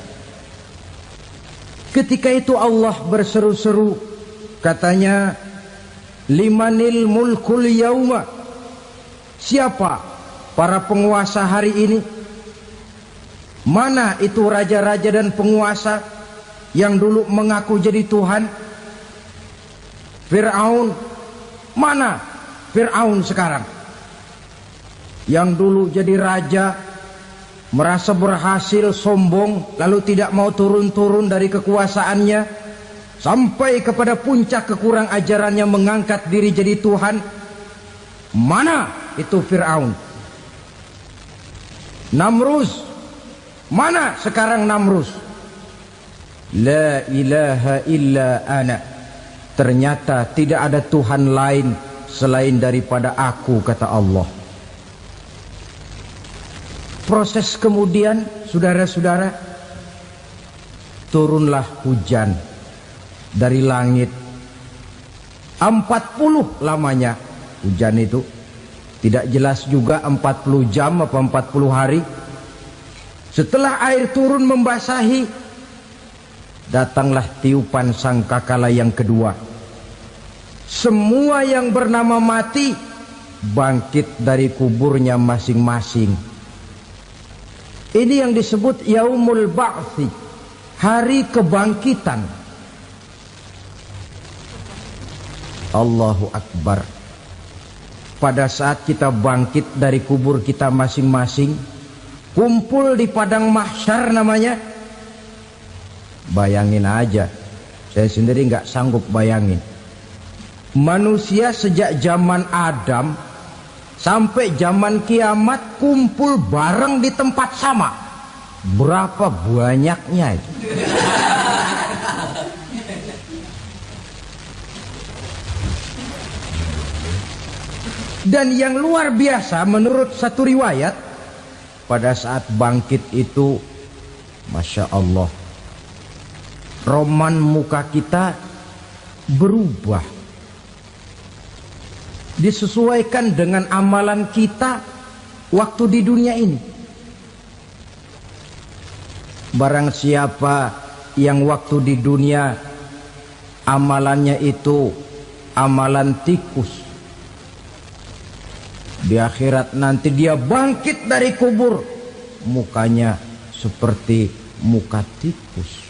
Ketika itu Allah berseru-seru, katanya, limanil mulkul yauma. Siapa para penguasa hari ini? Mana itu raja-raja dan penguasa yang dulu mengaku jadi Tuhan? Fir'aun. Mana Fir'aun sekarang? Yang dulu jadi raja, merasa berhasil, sombong, lalu tidak mau turun-turun dari kekuasaannya, sampai kepada puncak kekurang ajarannya mengangkat diri jadi Tuhan. Mana itu Fir'aun? Namrus. Mana sekarang Namrus? La ilaha illa ana. Ternyata tidak ada Tuhan lain selain daripada aku, kata Allah. Proses kemudian, saudara-saudara, turunlah hujan dari langit. 40 lamanya hujan itu. Tidak jelas juga 40 jam apa 40 hari. Setelah air turun membasahi, datanglah tiupan sangkakala yang kedua. Semua yang bernama mati bangkit dari kuburnya masing-masing. Ini yang disebut Yaumul Ba'thi, hari kebangkitan. Allahu Akbar. Pada saat kita bangkit dari kubur kita masing-masing, kumpul di padang mahsyar namanya. Bayangin aja, saya sendiri nggak sanggup bayangin. Manusia sejak zaman Adam sampai zaman kiamat kumpul bareng di tempat sama. Berapa banyaknya itu? Dan yang luar biasa menurut satu riwayat, pada saat bangkit itu, Masya Allah, roman muka kita berubah, disesuaikan dengan amalan kita waktu di dunia ini. Barang siapa yang waktu di dunia amalannya itu amalan tikus, di akhirat nanti dia bangkit dari kubur, mukanya seperti muka tikus.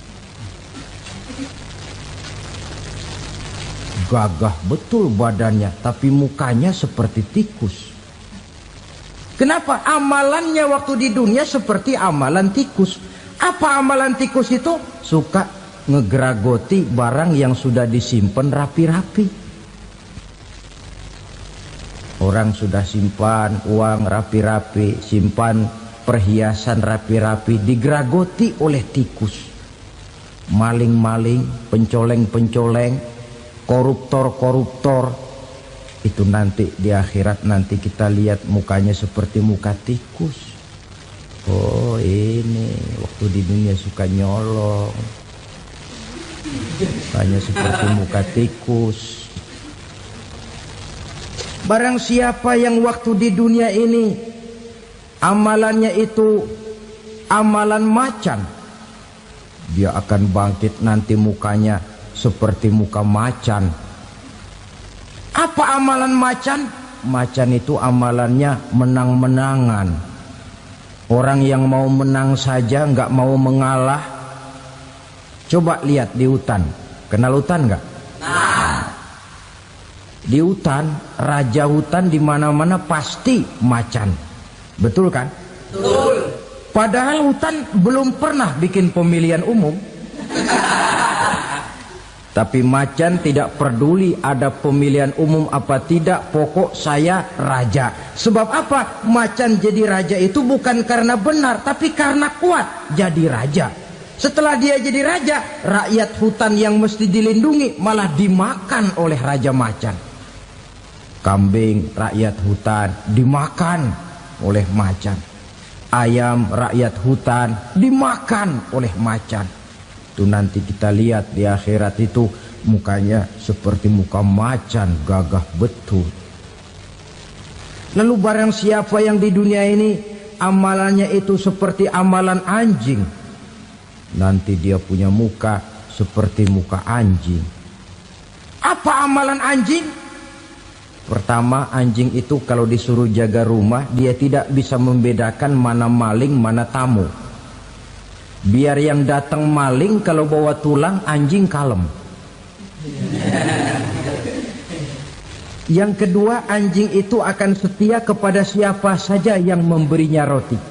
Gagah betul badannya, tapi mukanya seperti tikus. Kenapa? Amalannya waktu di dunia seperti amalan tikus. Apa amalan tikus itu? Suka ngegeragoti barang yang sudah disimpan rapi-rapi. Orang sudah simpan uang rapi-rapi, simpan perhiasan rapi-rapi, digeragoti oleh tikus. Maling-maling, pencoleng-pencoleng, koruptor-koruptor. Itu nanti di akhirat nanti kita lihat mukanya seperti muka tikus. Oh ini waktu di dunia suka nyolong, mukanya seperti muka tikus. Barang siapa yang waktu di dunia ini amalannya itu amalan macan, dia akan bangkit nanti mukanya seperti muka macan. Apa amalan macan? Macan itu amalannya menang-menangan. Orang yang mau menang saja nggak mau mengalah. Coba lihat di hutan. Kenal hutan nggak? Di hutan, raja hutan di mana-mana pasti macan. Betul kan? Betul. Padahal hutan belum pernah bikin pemilihan umum. Tapi macan tidak peduli ada pemilihan umum apa tidak, pokok saya raja. Sebab apa? Macan jadi raja itu bukan karena benar, tapi karena kuat jadi raja. Setelah dia jadi raja, rakyat hutan yang mesti dilindungi malah dimakan oleh raja macan. Kambing rakyat hutan dimakan oleh macan. Ayam rakyat hutan dimakan oleh macan. Itu nanti kita lihat di akhirat itu mukanya seperti muka macan, gagah betul. Lalu barang siapa yang di dunia ini amalannya itu seperti amalan anjing, nanti dia punya muka seperti muka anjing. Apa amalan anjing? Pertama, anjing itu kalau disuruh jaga rumah, dia tidak bisa membedakan mana maling, mana tamu. Biar yang datang maling, kalau bawa tulang, anjing kalem. Yang kedua, anjing itu akan setia kepada siapa saja yang memberinya roti.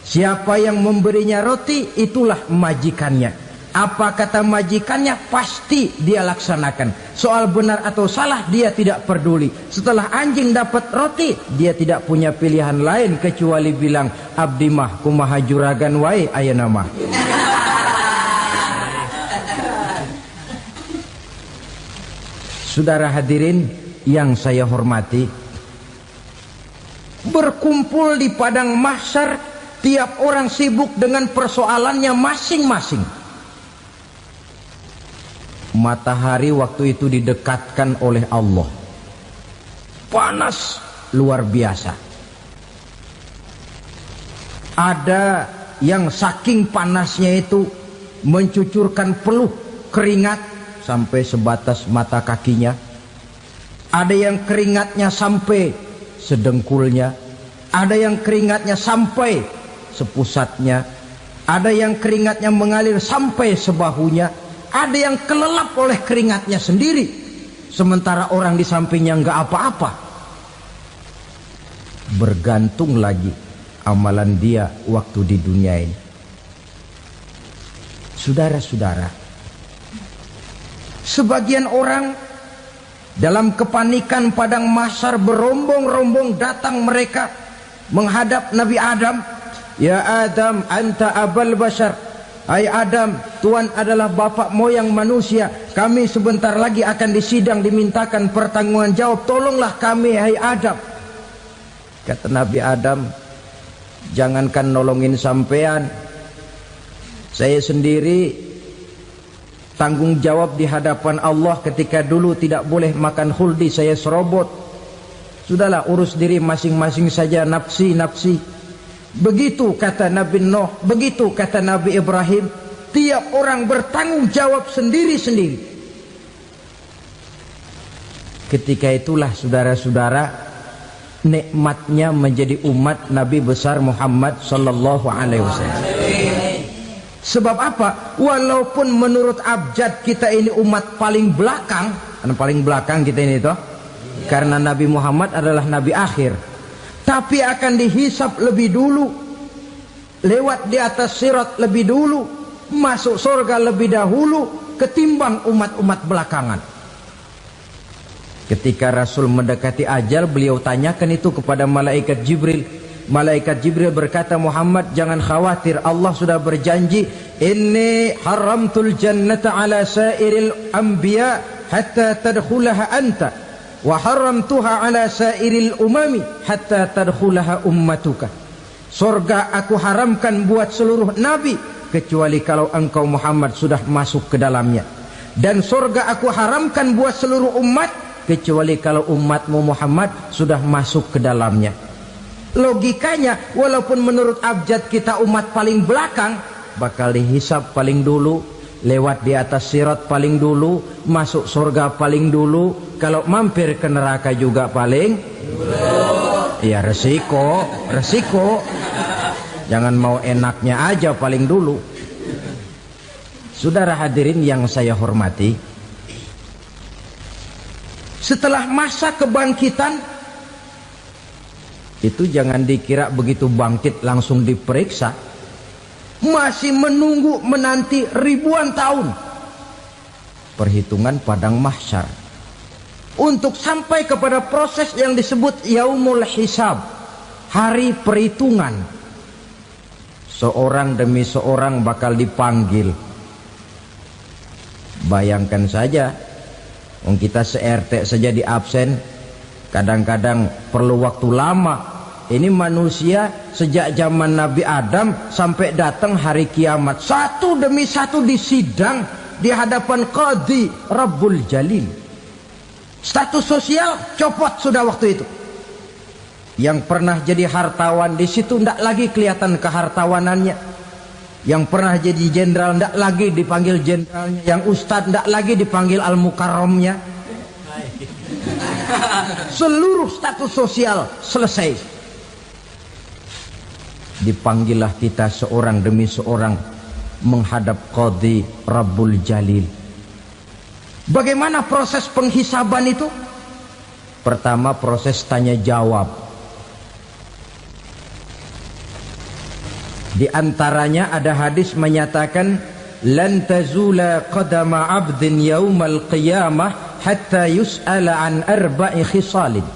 Siapa yang memberinya roti, itulah majikannya. Apa kata majikannya, pasti dia laksanakan. Soal benar atau salah, dia tidak peduli. Setelah anjing dapat roti, dia tidak punya pilihan lain kecuali bilang, abdi mah kumaha juragan wae ayeuna mah. Saudara hadirin yang saya hormati, berkumpul di padang mahsyar, tiap orang sibuk dengan persoalannya masing-masing. Matahari waktu itu didekatkan oleh Allah. Panas luar biasa. Ada yang saking panasnya itu mencucurkan peluh keringat sampai sebatas mata kakinya. Ada yang keringatnya sampai sedengkulnya. Ada yang keringatnya sampai sepusatnya. Ada yang keringatnya mengalir sampai sebahunya. Ada yang kelelap oleh keringatnya sendiri, sementara orang di sampingnya nggak apa-apa. Bergantung lagi amalan dia waktu di dunia ini. Saudara-saudara, sebagian orang dalam kepanikan padang mahsyar berombong-rombong datang mereka menghadap Nabi Adam. Ya Adam, anta abal bashar. Hai Adam, Tuhan adalah bapak moyang manusia. Kami sebentar lagi akan disidang, dimintakan pertanggungan jawab. Tolonglah kami, hai Adam. Kata Nabi Adam, jangankan nolongin sampean, saya sendiri tanggung jawab di hadapan Allah ketika dulu tidak boleh makan khuldi, saya serobot. Sudahlah, urus diri masing-masing saja, nafsi. Begitu kata Nabi Nuh, begitu kata Nabi Ibrahim. Tiap orang bertanggung jawab sendiri-sendiri. Ketika itulah saudara-saudara, nikmatnya menjadi umat Nabi besar Muhammad sallallahu alaihi wasallam. Sebab apa? Walaupun menurut abjad kita ini umat paling belakang, paling belakang kita ini toh, karena Nabi Muhammad adalah Nabi akhir, tapi akan dihisap lebih dulu, lewat di atas sirat lebih dulu, masuk surga lebih dahulu ketimbang umat-umat belakangan. Ketika Rasul mendekati ajal, beliau tanyakan itu kepada malaikat Jibril. Malaikat Jibril berkata, Muhammad jangan khawatir, Allah sudah berjanji, inni haramtul jannata ala sairil anbiya hatta tadkhulaha anta, wa haramtuha ala sairil umami hatta tadkhulaha ummatuka. Surga aku haramkan buat seluruh nabi kecuali kalau engkau Muhammad sudah masuk ke dalamnya, dan surga aku haramkan buat seluruh umat kecuali kalau umatmu Muhammad sudah masuk ke dalamnya. Logikanya, walaupun menurut abjad kita umat paling belakang, bakal dihisap paling dulu, lewat di atas sirat paling dulu, masuk surga paling dulu, kalau mampir ke neraka juga paling dulu. Ya resiko. Jangan mau enaknya aja paling dulu. Saudara hadirin yang saya hormati, setelah masa kebangkitan itu jangan dikira begitu bangkit langsung diperiksa. Masih menunggu menanti ribuan tahun perhitungan padang mahsyar untuk sampai kepada proses yang disebut yaumul hisab, hari perhitungan. Seorang demi seorang bakal dipanggil. Bayangkan saja, kita se-RT saja di absen, kadang-kadang perlu waktu lama. Ini manusia sejak zaman Nabi Adam sampai datang hari kiamat, satu demi satu disidang di hadapan Qadhi Rabbul Jalil. Status sosial copot sudah waktu itu. Yang pernah jadi hartawan di situ tidak lagi kelihatan kehartawanannya. Yang pernah jadi jenderal tidak lagi dipanggil jenderalnya. Yang ustadz tidak lagi dipanggil al-mukarramnya. Seluruh status sosial selesai. Dipanggillah kita seorang demi seorang menghadap Qadhi Rabbul Jalil. Bagaimana proses penghisaban itu? Pertama, proses tanya jawab. Di antaranya ada hadis menyatakan, lan tazula qadama 'abdin yaumal qiyamah hatta yus'ala an arba'i khisalin.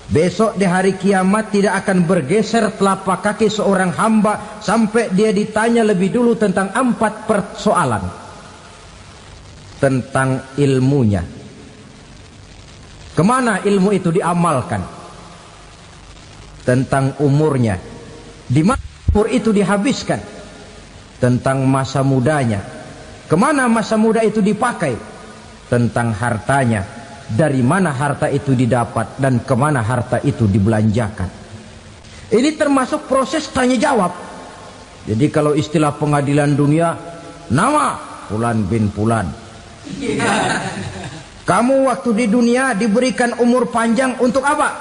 Besok di hari kiamat tidak akan bergeser telapak kaki seorang hamba sampai dia ditanya lebih dulu tentang 4 persoalan. Tentang ilmunya, kemana ilmu itu diamalkan. Tentang umurnya, di mana umur itu dihabiskan. Tentang masa mudanya, kemana masa muda itu dipakai. tentang hartanya, dari mana harta itu didapat dan kemana harta itu dibelanjakan. Ini termasuk proses tanya jawab. Jadi kalau istilah pengadilan dunia, nama Fulan bin Fulan. Kamu waktu di dunia diberikan umur panjang untuk apa?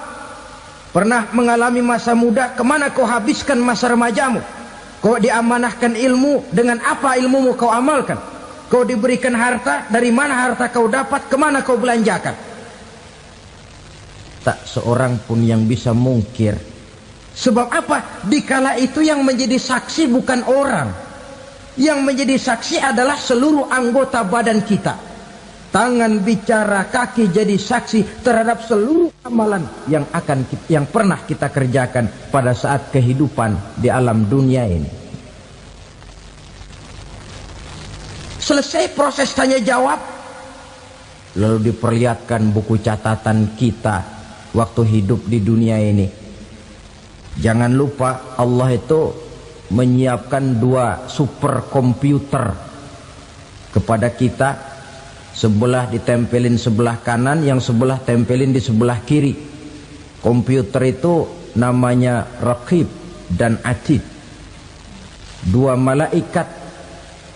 Pernah mengalami masa muda, kemana kau habiskan masa remajamu? Kau diamanahkan ilmu, dengan apa ilmumu kau amalkan? Kau diberikan harta, dari mana harta kau dapat, kemana kau belanjakan? Tak seorang pun yang bisa mungkir. Sebab apa? Dikala itu yang menjadi saksi bukan orang. Yang menjadi saksi adalah seluruh anggota badan kita. Tangan bicara, kaki jadi saksi terhadap seluruh amalan yang pernah kita kerjakan pada saat kehidupan di alam dunia ini. Selesai proses tanya jawab, lalu diperlihatkan buku catatan kita waktu hidup di dunia ini. Jangan lupa Allah itu menyiapkan 2 superkomputer kepada kita. Sebelah ditempelin sebelah kanan, yang sebelah tempelin di sebelah kiri. Komputer itu namanya Raqib dan Atid. 2 malaikat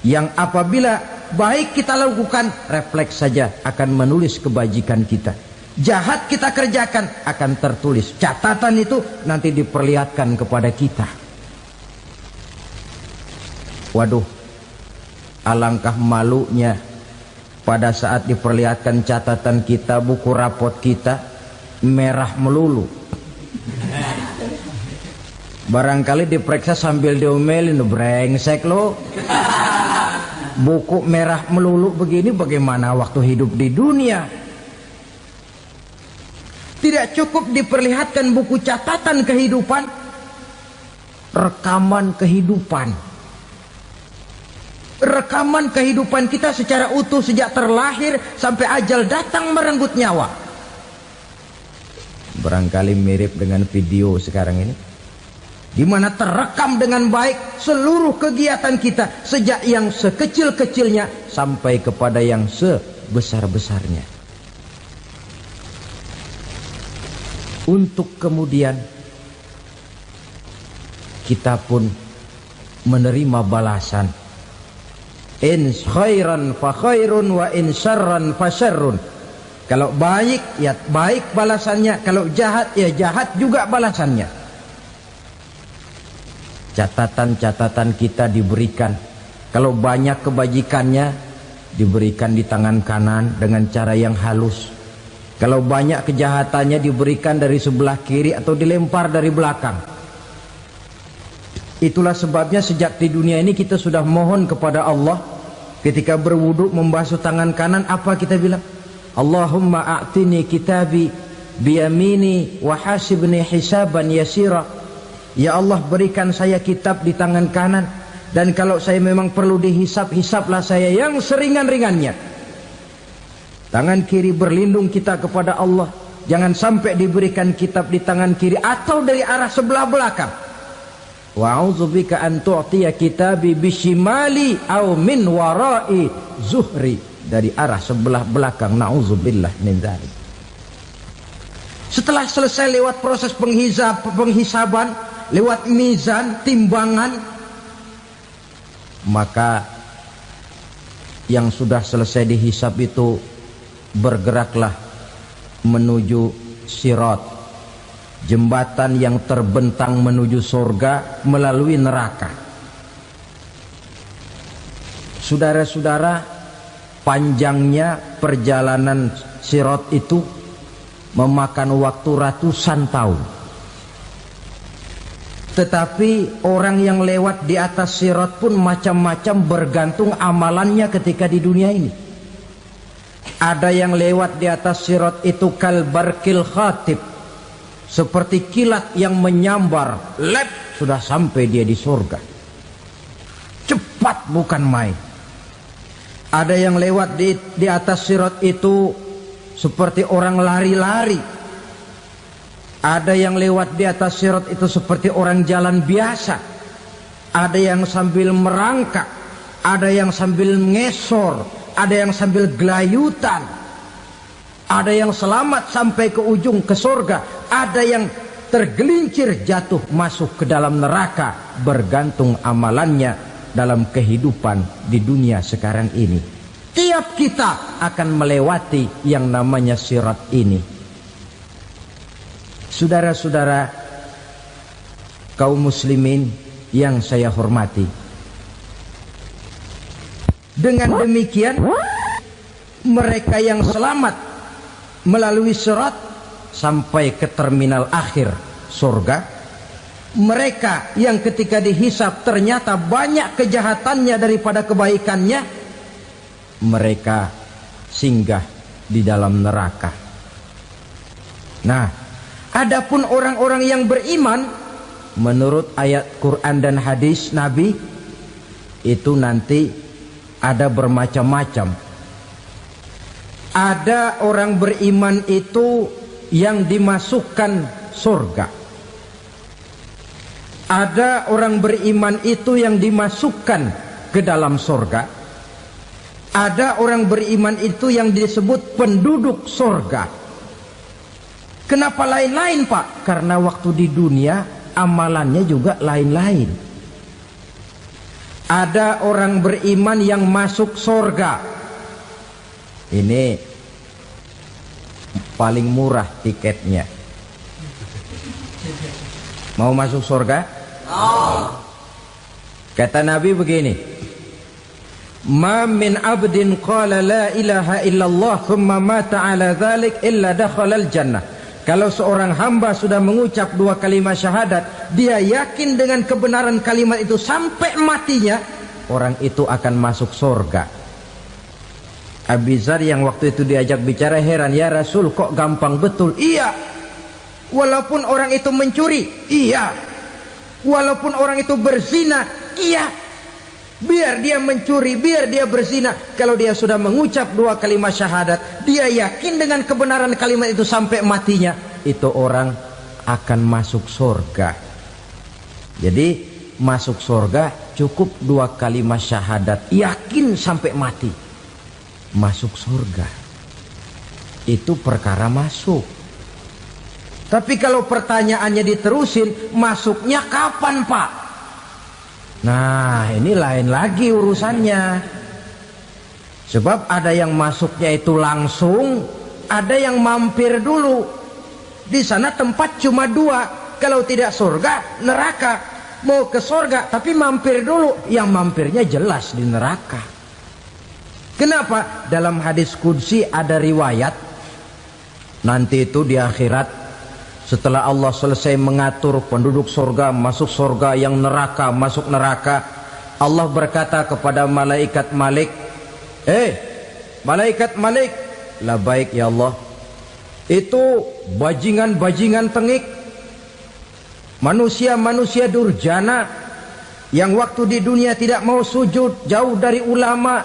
yang apabila baik kita lakukan, refleks saja akan menulis kebajikan kita. Jahat kita kerjakan, akan tertulis. Catatan itu nanti diperlihatkan kepada kita. Waduh, alangkah malunya pada saat diperlihatkan catatan kita, buku rapot kita merah melulu. Barangkali diperiksa sambil diomelin, brengsek lo. Buku merah melulu begini, bagaimana waktu hidup di dunia? Tidak cukup diperlihatkan buku catatan kehidupan, rekaman kehidupan. Rekaman kehidupan kita secara utuh sejak terlahir sampai ajal datang merenggut nyawa. Barangkali mirip dengan video sekarang ini, di mana terekam dengan baik seluruh kegiatan kita sejak yang sekecil-kecilnya sampai kepada yang sebesar-besarnya. Untuk kemudian kita pun menerima balasan. In khairan fa khairun wa in syarran fa syarrun. Kalau baik ya baik balasannya, kalau jahat ya jahat juga balasannya. Catatan-catatan kita diberikan. Kalau banyak kebajikannya diberikan di tangan kanan dengan cara yang halus. Kalau banyak kejahatannya diberikan dari sebelah kiri atau dilempar dari belakang. Itulah sebabnya sejak di dunia ini kita sudah mohon kepada Allah. Ketika berwudu membasuh tangan kanan, apa kita bilang? Allahumma a'tini kitabi biyamini wa hasibni hisaban yasira. Ya Allah, berikan saya kitab di tangan kanan, dan kalau saya memang perlu dihisap, hisaplah saya yang seringan-ringannya. Tangan kiri berlindung kita kepada Allah. Jangan sampai diberikan kitab di tangan kiri atau dari arah sebelah belakang. Wa'udzubika an tu'tiya kitabi bishimali aw min warai zuhri, dari arah sebelah belakang. Na'udzubillah min dzalik. Setelah selesai lewat proses penghisaban, lewat mizan, timbangan, maka yang sudah selesai dihisab itu bergeraklah menuju sirat, jembatan yang terbentang menuju surga melalui neraka. Saudara-saudara, panjangnya perjalanan sirat itu memakan waktu ratusan tahun. Tetapi orang yang lewat di atas sirat pun macam-macam, bergantung amalannya ketika di dunia ini. Ada yang lewat di atas sirat itu kal barqil khatib, seperti kilat yang menyambar, lep, sudah sampai dia di surga. Cepat bukan main. Ada yang lewat di atas sirat itu seperti orang lari-lari. Ada yang lewat di atas sirat itu seperti orang jalan biasa. Ada yang sambil merangkak, ada yang sambil ngesor, ada yang sambil gelayutan, ada yang selamat sampai ke ujung ke surga, ada yang tergelincir jatuh masuk ke dalam neraka, bergantung amalannya dalam kehidupan di dunia sekarang ini. Tiap kita akan melewati yang namanya sirat ini. Saudara-saudara kaum muslimin yang saya hormati, dengan demikian mereka yang selamat melalui sirat sampai ke terminal akhir surga, mereka yang ketika dihisab ternyata banyak kejahatannya daripada kebaikannya, mereka singgah di dalam neraka. Nah, adapun orang-orang yang beriman menurut ayat Quran dan hadis Nabi itu nanti ada bermacam-macam. Ada orang beriman itu yang dimasukkan surga. Ada orang beriman itu yang dimasukkan ke dalam surga. Ada orang beriman itu yang disebut penduduk surga. Kenapa lain-lain, Pak? Karena waktu di dunia amalannya juga lain-lain. Ada orang beriman yang masuk surga. Ini paling murah tiketnya. Mau masuk surga? Kata Nabi begini, ma min abdin qala la ilaha illallah thumma mata ala dhalik illa dakhalal jannah. Kalau seorang hamba sudah mengucap dua kalimat syahadat, dia yakin dengan kebenaran kalimat itu sampai matinya, orang itu akan masuk surga. Abi Dzar yang waktu itu diajak bicara heran, ya Rasul kok gampang betul? Iya, walaupun orang itu mencuri, iya, walaupun orang itu berzina, iya, biar dia mencuri, biar dia berzina, kalau dia sudah mengucap dua kalimat syahadat, dia yakin dengan kebenaran kalimat itu sampai matinya, itu orang akan masuk surga. Jadi masuk surga cukup dua kalimat syahadat, yakin sampai mati, masuk surga. Itu perkara masuk. Tapi kalau pertanyaannya diterusin, masuknya kapan, Pak? Nah, ini lain lagi urusannya. Sebab ada yang masuknya itu langsung, ada yang mampir dulu. Di sana tempat cuma dua, kalau tidak surga, neraka. Mau ke surga tapi mampir dulu, yang mampirnya jelas di neraka. Kenapa? Dalam hadis qudsi ada riwayat, nanti itu di akhirat, setelah Allah selesai mengatur penduduk surga masuk surga, yang neraka masuk neraka, Allah berkata kepada malaikat Malik, malaikat Malik, labaik ya Allah, itu bajingan-bajingan tengik, manusia-manusia durjana yang waktu di dunia tidak mau sujud, jauh dari ulama,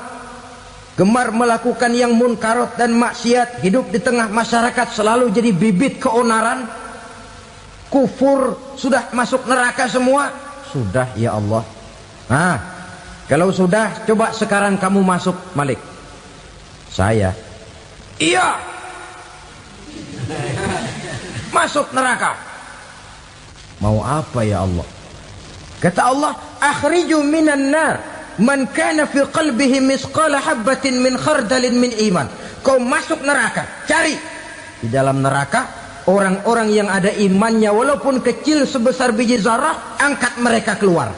gemar melakukan yang munkarat dan maksiat, hidup di tengah masyarakat selalu jadi bibit keonaran, kufur, sudah masuk neraka semua. Sudah ya Allah. Nah, kalau sudah, coba sekarang kamu masuk, Malik. Saya, iya, masuk neraka. Mau apa ya Allah? Kata Allah, akhriju minan nar man kana fi qalbihi misqala habbatin min khardalin min iman. Kau masuk neraka, cari di dalam neraka orang-orang yang ada imannya walaupun kecil sebesar biji zarah, angkat mereka keluar.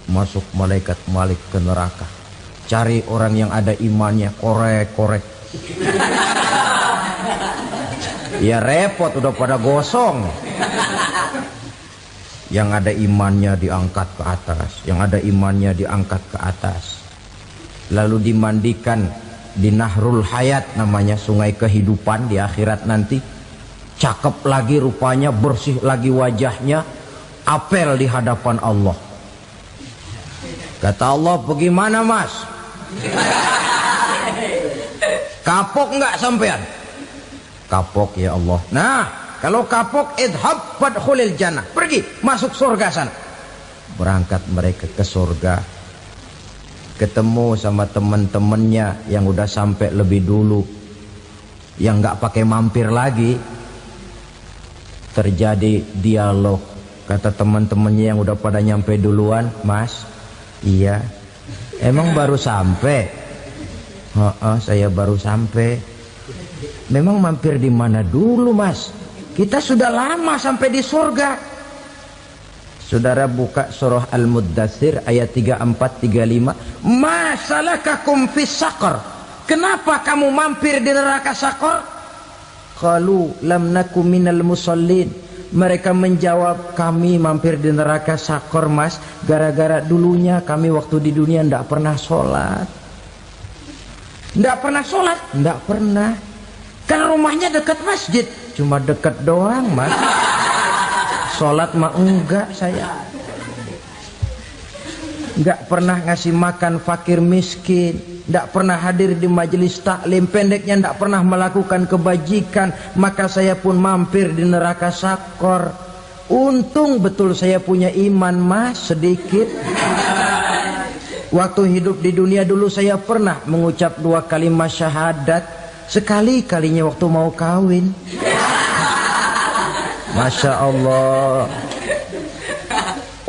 Masuk malaikat Malik ke neraka, cari orang yang ada imannya, korek-korek. Ya repot, udah pada gosong. Yang ada imannya diangkat ke atas, yang ada imannya diangkat ke atas, lalu dimandikan di Nahrul Hayat, namanya sungai kehidupan di akhirat nanti. Cakep lagi rupanya, bersih lagi wajahnya, apel di hadapan Allah. Kata Allah, bagaimana mas? Kapok nggak sampean? Kapok ya Allah. Nah, kalau kapok, idhab fadkhulil jannah, pergi masuk surga sana. Berangkat mereka ke surga. ketemu sama teman-temannya yang udah sampai lebih dulu, yang nggak pakai mampir lagi. Terjadi dialog. Kata teman-temannya yang udah pada nyampe duluan, "Mas, iya, emang baru sampai?" Saya baru sampai." "Memang mampir di mana dulu, Mas? Kita sudah lama sampai di surga." Saudara buka surah Al-Muddatsir ayat 34-35. "Ma salakakum fis saqar?" Kenapa kamu mampir di neraka Saqar? Qalu lam naku minal musallin. Mereka menjawab, kami mampir di neraka Saqar, Mas, gara-gara dulunya kami waktu di dunia tidak pernah sholat. Tidak pernah sholat? Tidak pernah. Kan rumahnya dekat masjid. Cuma dekat doang, Mas. Sholat mah enggak saya. Enggak pernah ngasih makan fakir miskin, enggak pernah hadir di majelis taklim, pendeknya enggak pernah melakukan kebajikan. Maka saya pun mampir di neraka Saqar. Untung betul saya punya iman, Mas, sedikit. Waktu hidup di dunia dulu saya pernah mengucap 2 kalimat syahadat. Sekali-kalinya waktu mau kawin. Masya Allah.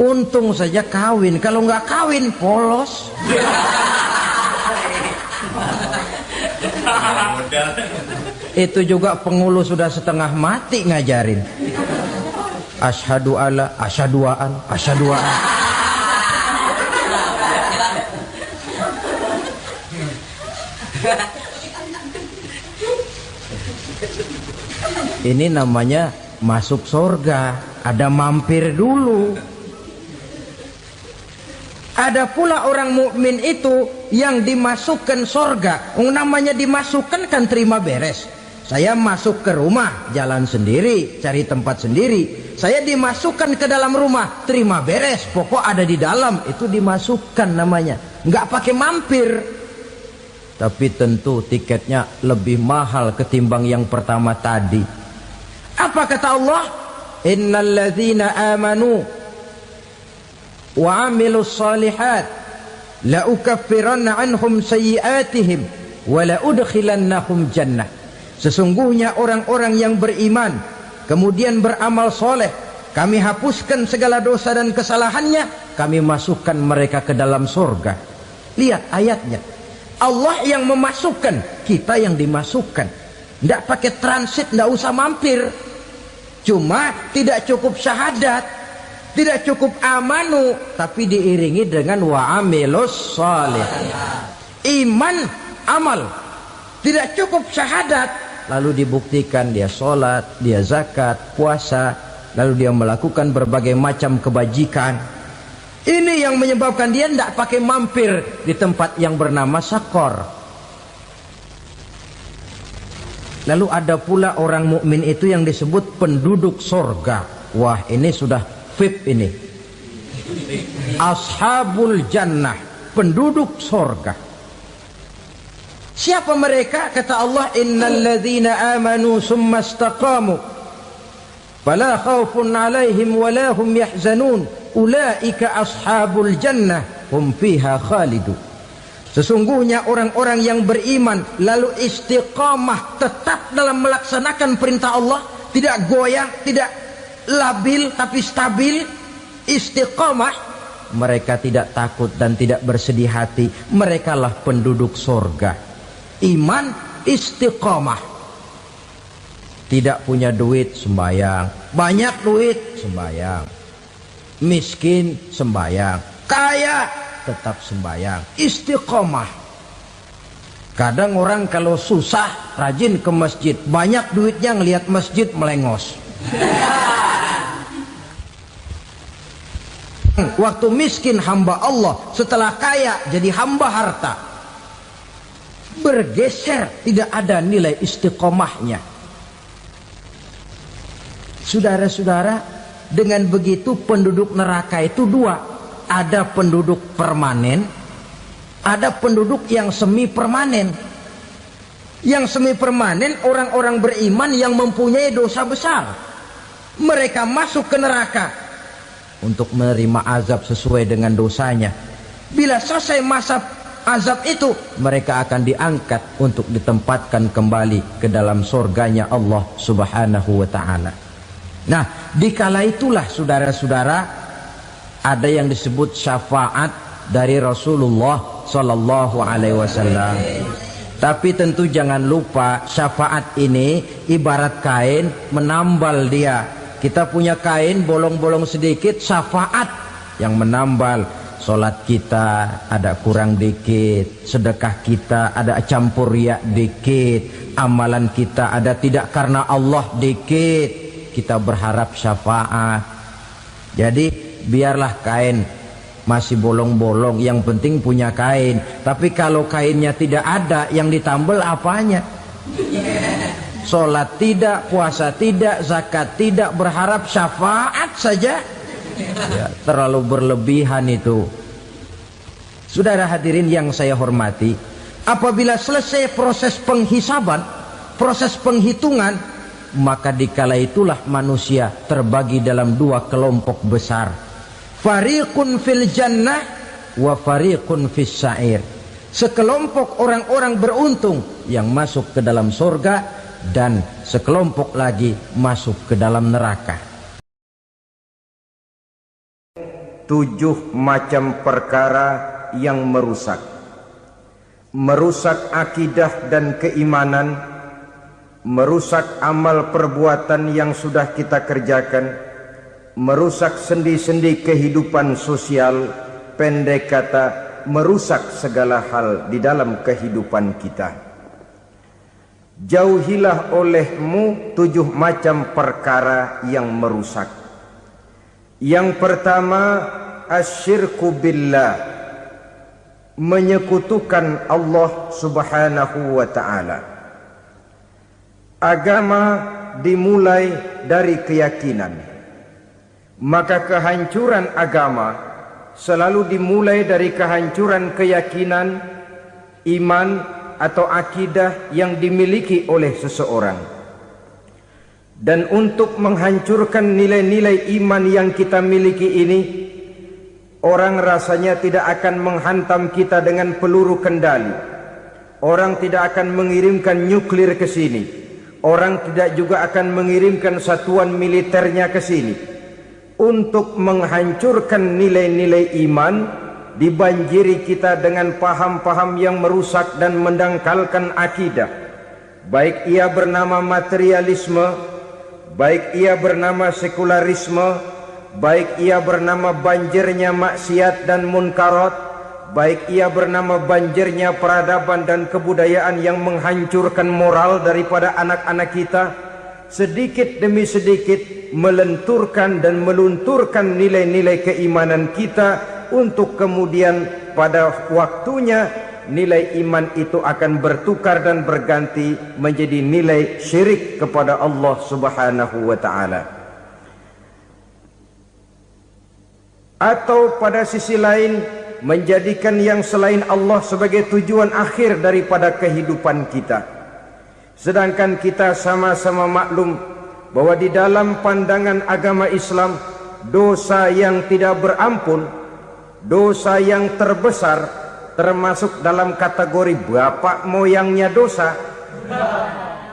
Untung saja kawin. Kalau nggak kawin polos. Itu juga pengulu sudah setengah mati ngajarin. Asyhadu alla, asyaduaan, asyaduaan. Ini namanya masuk surga, ada mampir dulu. Ada pula orang mukmin itu yang dimasukkan surga. Namanya dimasukkan kan terima beres. Saya masuk ke rumah, jalan sendiri, cari tempat sendiri. Saya dimasukkan ke dalam rumah, terima beres, pokok ada di dalam, itu dimasukkan namanya. Nggak pakai mampir. Tapi tentu tiketnya lebih mahal ketimbang yang pertama tadi. Apa kata Allah? Innal ladzina amanu wa amilus salihat la ukaffiranna anhum sayyi'atihim wa la udkhilannahum jannah. Sesungguhnya orang-orang yang beriman kemudian beramal soleh, kami hapuskan segala dosa dan kesalahannya, kami masukkan mereka ke dalam surga. Lihat ayatnya. Allah yang memasukkan, kita yang dimasukkan. Tidak pakai transit, tidak usah mampir. Cuma tidak cukup syahadat, tidak cukup amanu, tapi diiringi dengan wa'amilus salih. Iman, amal. Tidak cukup syahadat, lalu dibuktikan dia sholat, dia zakat, puasa, lalu dia melakukan berbagai macam kebajikan. Ini yang menyebabkan dia tidak pakai mampir di tempat yang bernama Saqar. Lalu ada pula orang mukmin itu yang disebut penduduk surga. Wah, ini sudah VIP ini. Ashabul jannah, penduduk surga. Siapa mereka? Kata Allah, innal ladzina amanu summa istaqamu fala khaufun alaihim wala hum yahzanun ulaika ashabul jannah hum fiha khalidun. Sesungguhnya orang-orang yang beriman lalu istiqamah, tetap dalam melaksanakan perintah Allah, tidak goyang, tidak labil tapi stabil, istiqamah, mereka tidak takut dan tidak bersedih hati. Merekalah penduduk surga. Iman, istiqamah. Tidak punya duit, sembayang. Banyak duit, sembayang. Miskin, sembayang. Kaya, tetap sembayang. Istiqomah. Kadang orang kalau susah rajin ke masjid, banyak duitnya ngelihat masjid melengos. Waktu miskin hamba Allah, setelah kaya jadi hamba harta. Bergeser, tidak ada nilai istiqomahnya. Saudara-saudara, dengan begitu penduduk neraka itu dua. Ada penduduk permanen, ada penduduk yang semi permanen. Yang semi permanen orang-orang beriman yang mempunyai dosa besar. Mereka masuk ke neraka untuk menerima azab sesuai dengan dosanya. Bila selesai masa azab itu, mereka akan diangkat untuk ditempatkan kembali ke dalam surganya Allah Subhanahu wa ta'ala. Nah, dikala itulah saudara-saudara, ada yang disebut syafaat dari Rasulullah Sallallahu Alaihi Wasallam. Tapi tentu jangan lupa, syafaat ini ibarat kain menambal dia. Kita punya kain bolong-bolong sedikit, syafaat yang menambal. Solat kita ada kurang dikit, sedekah kita ada campur riak dikit, amalan kita ada tidak karena Allah dikit, kita berharap syafaat. Jadi biarlah kain masih bolong-bolong, yang penting punya kain. Tapi kalau kainnya tidak ada, yang ditambal apanya? Solat tidak, puasa tidak, zakat tidak, berharap syafaat saja. Ya, terlalu berlebihan itu. Saudara hadirin yang saya hormati, apabila selesai proses penghisaban, proses penghitungan, maka dikala itulah manusia terbagi dalam dua kelompok besar. Fariqun fil jannah wa fariqun fis sa'ir. Sekelompok orang-orang beruntung yang masuk ke dalam surga, dan sekelompok lagi masuk ke dalam neraka. 7 macam perkara yang merusak akidah dan keimanan, merusak amal perbuatan yang sudah kita kerjakan, merusak sendi-sendi kehidupan sosial, pendek kata merusak segala hal di dalam kehidupan kita. Jauhilah olehmu 7 macam perkara yang merusak. Yang pertama, asyirku billah, menyekutukan Allah Subhanahu wa ta'ala. Agama dimulai dari keyakinan, maka kehancuran agama selalu dimulai dari kehancuran keyakinan, iman atau akidah yang dimiliki oleh seseorang. Dan untuk menghancurkan nilai-nilai iman yang kita miliki ini, orang rasanya tidak akan menghantam kita dengan peluru kendali. Orang tidak akan mengirimkan nuklir ke sini. Orang tidak juga akan mengirimkan satuan militernya ke sini. Untuk menghancurkan nilai-nilai iman, dibanjiri kita dengan paham-paham yang merusak dan mendangkalkan akidah. Baik ia bernama materialisme, baik ia bernama sekularisme, baik ia bernama banjirnya maksiat dan munkarat, baik ia bernama banjirnya peradaban dan kebudayaan yang menghancurkan moral daripada anak-anak kita, sedikit demi sedikit melenturkan dan melunturkan nilai-nilai keimanan kita, untuk kemudian pada waktunya nilai iman itu akan bertukar dan berganti menjadi nilai syirik kepada Allah Subhanahu wa ta'ala. Atau pada sisi lain, menjadikan yang selain Allah sebagai tujuan akhir daripada kehidupan kita. Sedangkan kita sama-sama maklum bahwa di dalam pandangan agama Islam, dosa yang tidak berampun, dosa yang terbesar, termasuk dalam kategori bapak moyangnya dosa,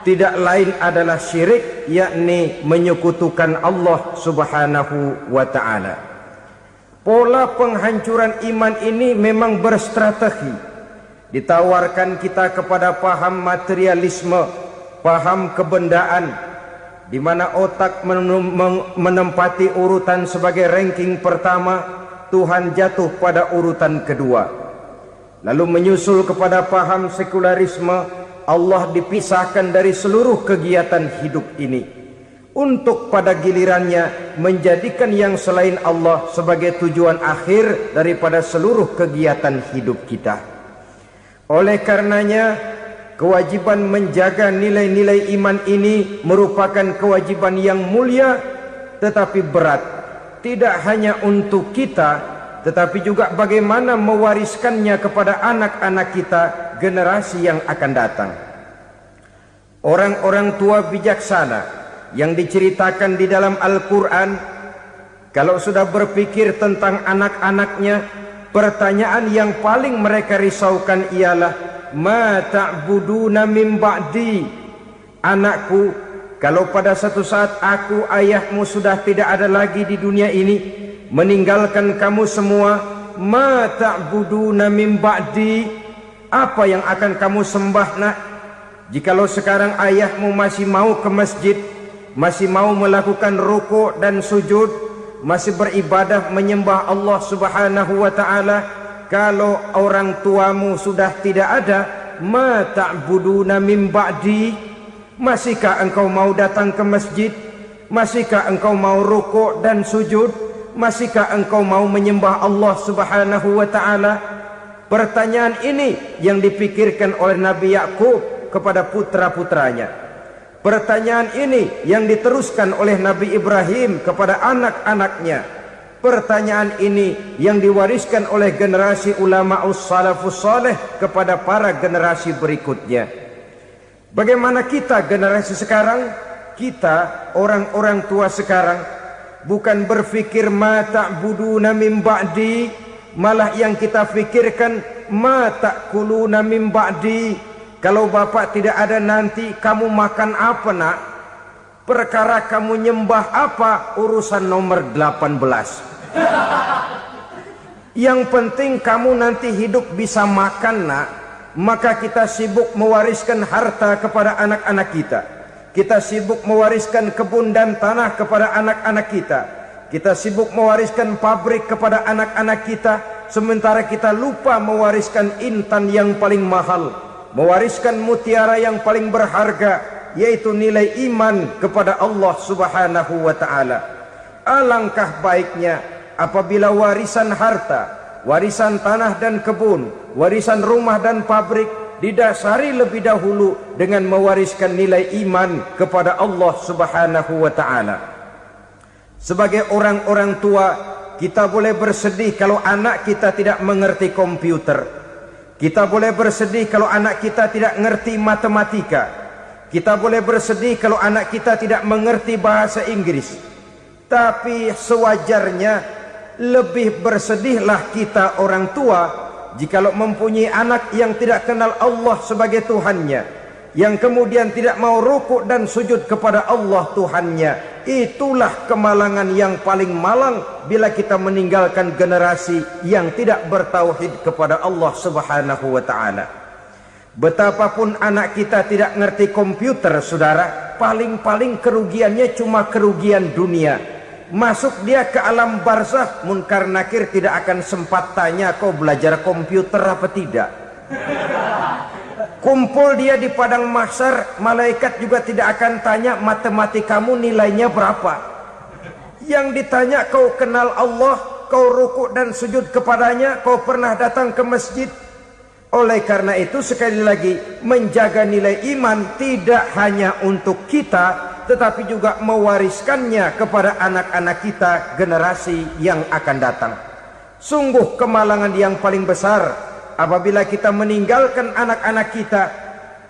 tidak lain adalah syirik, yakni menyekutukan Allah Subhanahu wa ta'ala. Pola penghancuran iman ini memang berstrategi. Ditawarkan kita kepada paham materialisme, paham kebendaan, di mana otak menempati urutan sebagai ranking pertama, Tuhan jatuh pada urutan kedua. Lalu menyusul kepada paham sekularisme, Allah dipisahkan dari seluruh kegiatan hidup ini, untuk pada gilirannya menjadikan yang selain Allah sebagai tujuan akhir daripada seluruh kegiatan hidup kita. Oleh karenanya, kewajiban menjaga nilai-nilai iman ini merupakan kewajiban yang mulia tetapi berat, tidak hanya untuk kita, tetapi juga bagaimana mewariskannya kepada anak-anak kita, generasi yang akan datang. Orang-orang tua bijaksana yang diceritakan di dalam Al-Quran, kalau sudah berpikir tentang anak-anaknya, pertanyaan yang paling mereka risaukan ialah ma ta'buduna min ba'di. Anakku, kalau pada satu saat aku, ayahmu sudah tidak ada lagi di dunia ini, meninggalkan kamu semua, ma ta'buduna min ba'di, apa yang akan kamu sembah nak? Jikalau sekarang ayahmu masih mau ke masjid, masih mau melakukan rukuk dan sujud, masih beribadah menyembah Allah Subhanahu wa ta'ala, kalau orang tuamu sudah tidak ada, ma ta'buduna min ba'di, masihkah engkau mau datang ke masjid? Masihkah engkau mau rukuk dan sujud? Masihkah engkau mau menyembah Allah Subhanahu wa ta'ala? Pertanyaan ini yang dipikirkan oleh Nabi Yakub kepada putra-putranya. Pertanyaan ini yang diteruskan oleh Nabi Ibrahim kepada anak-anaknya. Pertanyaan ini yang diwariskan oleh generasi ulama'us salafus saleh kepada para generasi berikutnya. Bagaimana kita generasi sekarang? Kita orang-orang tua sekarang bukan berfikir ma ta'buduna min ba'di, malah yang kita fikirkan ma ta'kuluna min ba'di. Kalau bapak tidak ada nanti kamu makan apa nak? Perkara kamu nyembah apa, urusan nomor 18. Yang penting kamu nanti hidup bisa makan nak. Maka kita sibuk mewariskan harta kepada anak-anak kita. Kita sibuk mewariskan kebun dan tanah kepada anak-anak kita. Kita sibuk mewariskan pabrik kepada anak-anak kita, sementara kita lupa mewariskan intan yang paling mahal, mewariskan mutiara yang paling berharga, yaitu nilai iman kepada Allah Subhanahu wa ta'ala. Alangkah baiknya apabila warisan harta, warisan tanah dan kebun, warisan rumah dan pabrik didasari lebih dahulu dengan mewariskan nilai iman kepada Allah Subhanahu wa ta'ala. Sebagai orang-orang tua, kita boleh bersedih kalau anak kita tidak mengerti komputer. Kita boleh bersedih kalau anak kita tidak mengerti matematika. Kita boleh bersedih kalau anak kita tidak mengerti bahasa Inggris. Tapi sewajarnya lebih bersedihlah kita orang tua jikalau mempunyai anak yang tidak kenal Allah sebagai Tuhannya, yang kemudian tidak mau rukuk dan sujud kepada Allah Tuhannya. Itulah kemalangan yang paling malang bila kita meninggalkan generasi yang tidak bertauhid kepada Allah Subhanahu wa ta'ala. Betapapun anak kita tidak ngerti komputer, saudara, paling-paling kerugiannya cuma kerugian dunia. Masuk dia ke alam barzakh, munkar nakir tidak akan sempat tanya kau belajar komputer apa tidak. Kumpul dia di padang mahsyar, malaikat juga tidak akan tanya matematikamu nilainya berapa. Yang ditanya kau kenal Allah, kau rukuk dan sujud kepadanya, kau pernah datang ke masjid. Oleh karena itu sekali lagi, menjaga nilai iman tidak hanya untuk kita, tetapi juga mewariskannya kepada anak-anak kita, generasi yang akan datang. Sungguh kemalangan yang paling besar apabila kita meninggalkan anak-anak kita.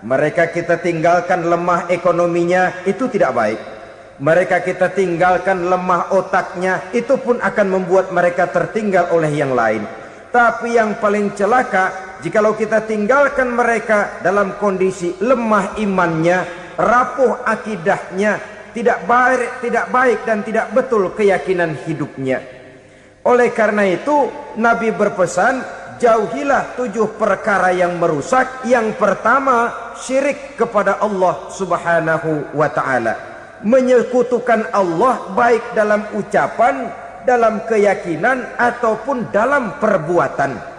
Mereka kita tinggalkan lemah ekonominya, itu tidak baik. Mereka kita tinggalkan lemah otaknya, itu pun akan membuat mereka tertinggal oleh yang lain. Tapi yang paling celaka, jikalau kita tinggalkan mereka dalam kondisi lemah imannya, rapuh akidahnya, tidak baik dan tidak betul keyakinan hidupnya. Oleh karena itu Nabi berpesan, jauhilah 7 perkara yang merusak. Yang pertama, syirik kepada Allah Subhanahu wa ta'ala. Menyekutukan Allah baik dalam ucapan, dalam keyakinan, ataupun dalam perbuatan.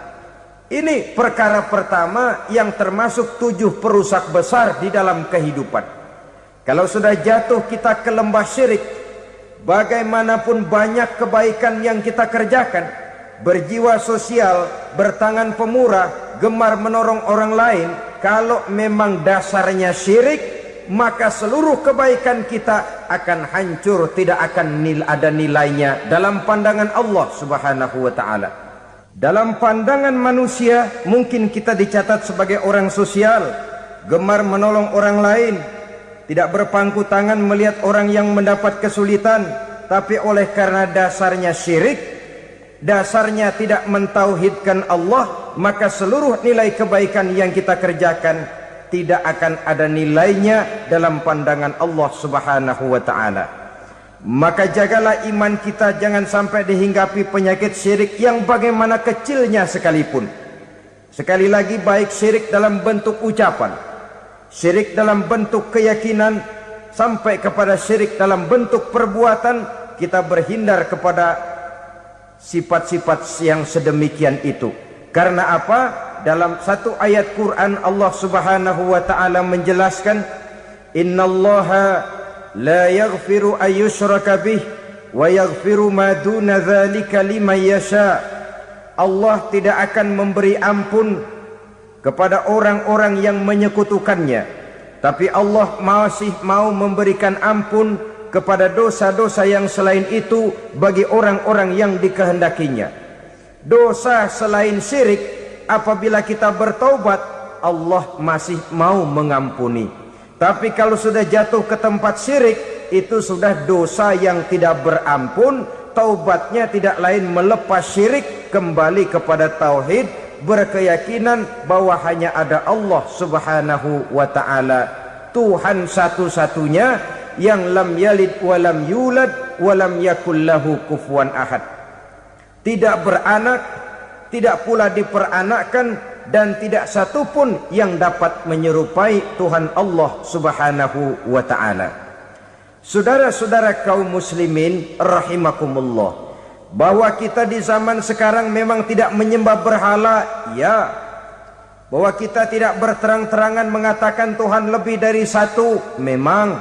Ini perkara pertama yang termasuk 7 perusak besar di dalam kehidupan. Kalau sudah jatuh kita ke lembah syirik, bagaimanapun banyak kebaikan yang kita kerjakan, berjiwa sosial, bertangan pemurah, gemar menolong orang lain, kalau memang dasarnya syirik, maka seluruh kebaikan kita akan hancur, tidak akan ada nilainya dalam pandangan Allah Subhanahu wa ta'ala. Dalam pandangan manusia, mungkin kita dicatat sebagai orang sosial, gemar menolong orang lain, tidak berpangku tangan melihat orang yang mendapat kesulitan, tapi oleh karena dasarnya syirik, dasarnya tidak mentauhidkan Allah, maka seluruh nilai kebaikan yang kita kerjakan tidak akan ada nilainya dalam pandangan Allah Subhanahu wa taala. Maka jagalah iman kita jangan sampai dihinggapi penyakit syirik yang bagaimana kecilnya sekalipun. Sekali lagi, baik syirik dalam bentuk ucapan, syirik dalam bentuk keyakinan, sampai kepada syirik dalam bentuk perbuatan, kita berhindar kepada sifat-sifat yang sedemikian itu. Karena apa? Dalam satu ayat Quran Allah Subhanahu wa taala menjelaskan, innallaha la yaghfiru ayyushraka bih wa yaghfiru ma duna dzalika liman yasha. Allah tidak akan memberi ampun kepada orang-orang yang menyekutukannya, tapi Allah masih mau memberikan ampun kepada dosa-dosa yang selain itu bagi orang-orang yang dikehendakinya. Dosa selain syirik, apabila kita bertaubat, Allah masih mau mengampuni. Tapi kalau sudah jatuh ke tempat syirik, itu sudah dosa yang tidak berampun. Taubatnya tidak lain melepas syirik, kembali kepada tauhid, berkeyakinan bahwa hanya ada Allah Subhanahu wa taala, Tuhan satu-satunya yang lam yalid wa lam yulad wa lam yakul lahu kufuwan ahad. Tidak beranak, tidak pula diperanakkan, dan tidak satupun yang dapat menyerupai Tuhan Allah Subhanahu wa taala. Saudara-saudara kaum muslimin rahimakumullah, bahwa kita di zaman sekarang memang tidak menyembah berhala, ya. Bahwa kita tidak berterang-terangan mengatakan Tuhan lebih dari satu, memang.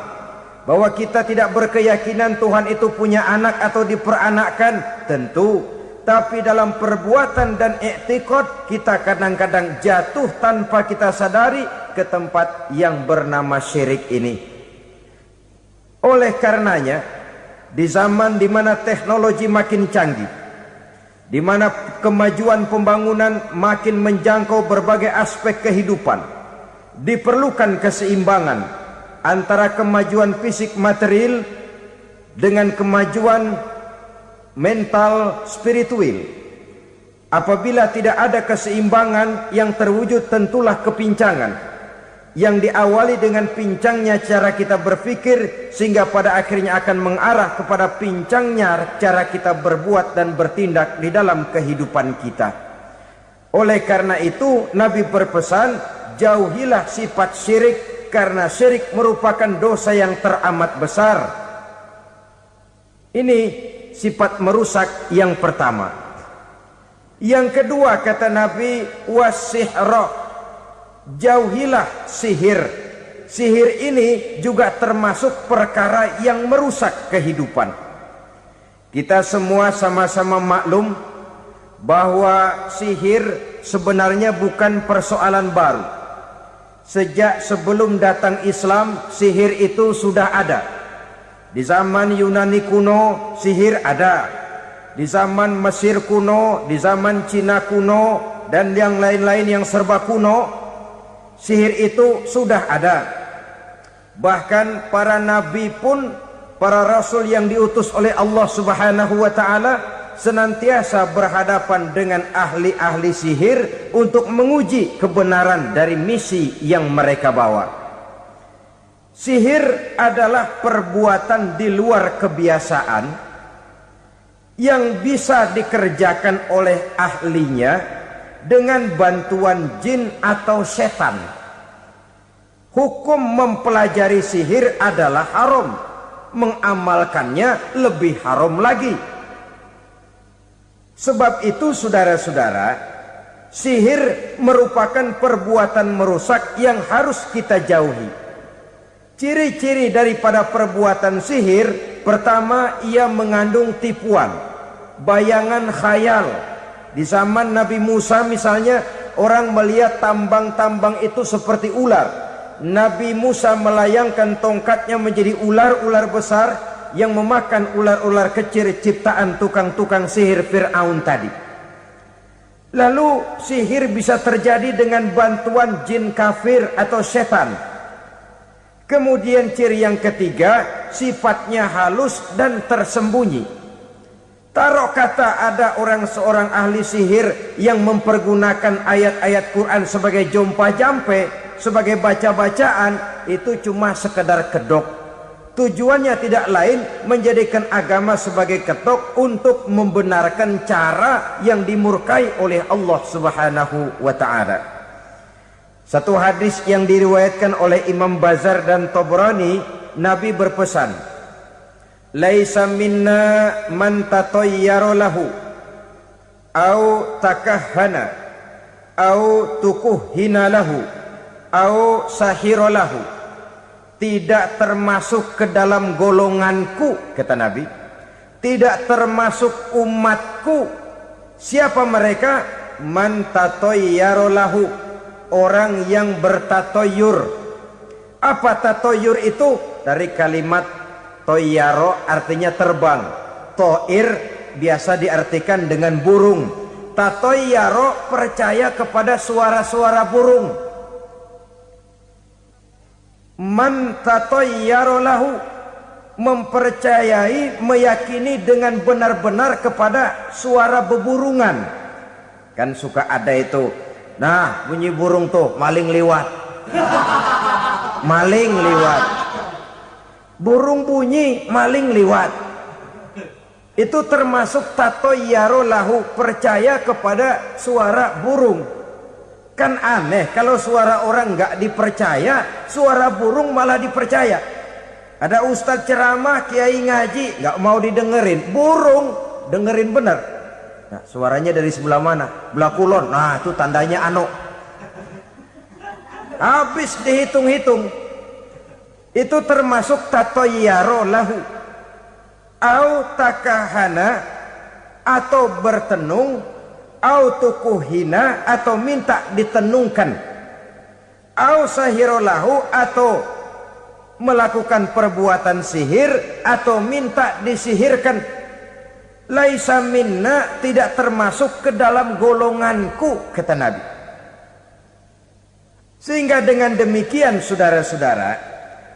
Bahwa kita tidak berkeyakinan Tuhan itu punya anak atau diperanakkan, tentu. Tapi dalam perbuatan dan i'tiqad, kita kadang-kadang jatuh tanpa kita sadari ke tempat yang bernama syirik ini. Oleh karenanya, di zaman di mana teknologi makin canggih, di mana kemajuan pembangunan makin menjangkau berbagai aspek kehidupan, diperlukan keseimbangan antara kemajuan fisik material dengan kemajuan mental spiritual. Apabila tidak ada keseimbangan, yang terwujud tentulah kepincangan, yang diawali dengan pincangnya cara kita berpikir, sehingga pada akhirnya akan mengarah kepada pincangnya cara kita berbuat dan bertindak di dalam kehidupan kita. Oleh karena itu, Nabi berpesan, jauhilah sifat syirik, karena syirik merupakan dosa yang teramat besar. Ini sifat merusak yang pertama. Yang kedua, kata Nabi, wasihra, jauhilah sihir. Sihir ini juga termasuk perkara yang merusak kehidupan. Kita semua sama-sama maklum bahwa sihir sebenarnya bukan persoalan baru. Sejak sebelum datang Islam, sihir itu sudah ada. Di zaman Yunani kuno, sihir ada. Di zaman Mesir kuno, di zaman Cina kuno, dan yang lain-lain yang serba kuno, sihir itu sudah ada. Bahkan para nabi pun, para rasul yang diutus oleh Allah Subhanahu wa taala, senantiasa berhadapan dengan ahli-ahli sihir untuk menguji kebenaran dari misi yang mereka bawa. Sihir adalah perbuatan di luar kebiasaan yang bisa dikerjakan oleh ahlinya dengan bantuan jin atau setan. Hukum mempelajari sihir adalah haram, mengamalkannya lebih haram lagi. Sebab itu saudara-saudara, sihir merupakan perbuatan merusak yang harus kita jauhi. Ciri-ciri daripada perbuatan sihir, pertama, ia mengandung tipuan, bayangan khayal. Di zaman Nabi Musa misalnya, orang melihat tambang-tambang itu seperti ular. Nabi Musa melayangkan tongkatnya menjadi ular-ular besar yang memakan ular-ular kecil ciptaan tukang-tukang sihir Fir'aun tadi. Lalu sihir bisa terjadi dengan bantuan jin kafir atau setan. Kemudian ciri yang ketiga, sifatnya halus dan tersembunyi. Taruh kata ada seorang ahli sihir yang mempergunakan ayat-ayat Quran sebagai jompa-jampe, sebagai baca-bacaan, itu cuma sekedar kedok. Tujuannya tidak lain menjadikan agama sebagai kedok untuk membenarkan cara yang dimurkai oleh Allah Subhanahu wa taala. Satu hadis yang diriwayatkan oleh Imam Bazar dan Tabrani, Nabi berpesan, "Laisa minna man tatayyara lahu au takahhana au tukuhhina lahu au sahira lahu." Tidak termasuk ke dalam golonganku, kata Nabi. Tidak termasuk umatku. Siapa mereka? Man tatayyara lahu, orang yang bertatoyur. Apa tatoyur itu? Dari kalimat toyaro, artinya terbang. Toir biasa diartikan dengan burung. Tatoyaro percaya kepada suara-suara burung. Man tatayyara lahu, mempercayai, meyakini dengan benar-benar kepada suara beburungan. Kan suka ada itu, nah bunyi burung tuh, maling liwat. Maling liwat. Burung bunyi, maling liwat. Itu termasuk tatayyara lahu, percaya kepada suara burung. Kan aneh kalau suara orang nggak dipercaya, suara burung malah dipercaya. Ada ustadz ceramah, kiai ngaji, nggak mau didengerin, burung dengerin bener. Nah, suaranya dari sebelah mana? Belah kulon. Nah, itu tandanya ano. Habis dihitung-hitung. Itu termasuk tatayyara lahu. Au takahana, atau bertenung, au tukuhina, atau minta ditenungkan, au sahirolahu, atau melakukan perbuatan sihir, atau minta disihirkan. Laisa minna, tidak termasuk ke dalam golonganku, kata Nabi. Sehingga dengan demikian saudara-saudara,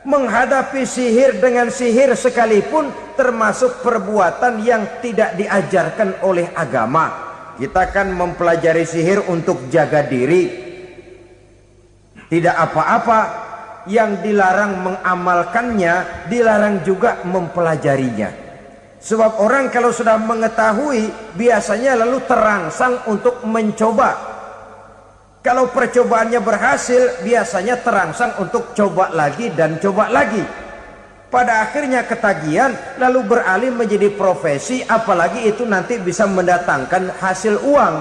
menghadapi sihir dengan sihir sekalipun termasuk perbuatan yang tidak diajarkan oleh agama. Kita kan mempelajari sihir untuk jaga diri. Tidak apa-apa. Yang dilarang mengamalkannya, dilarang juga mempelajarinya. Sebab orang kalau sudah mengetahui, biasanya lalu terangsang untuk mencoba. Kalau percobaannya berhasil, biasanya terangsang untuk coba lagi dan coba lagi. Pada akhirnya ketagihan, lalu beralih menjadi profesi, apalagi itu nanti bisa mendatangkan hasil uang.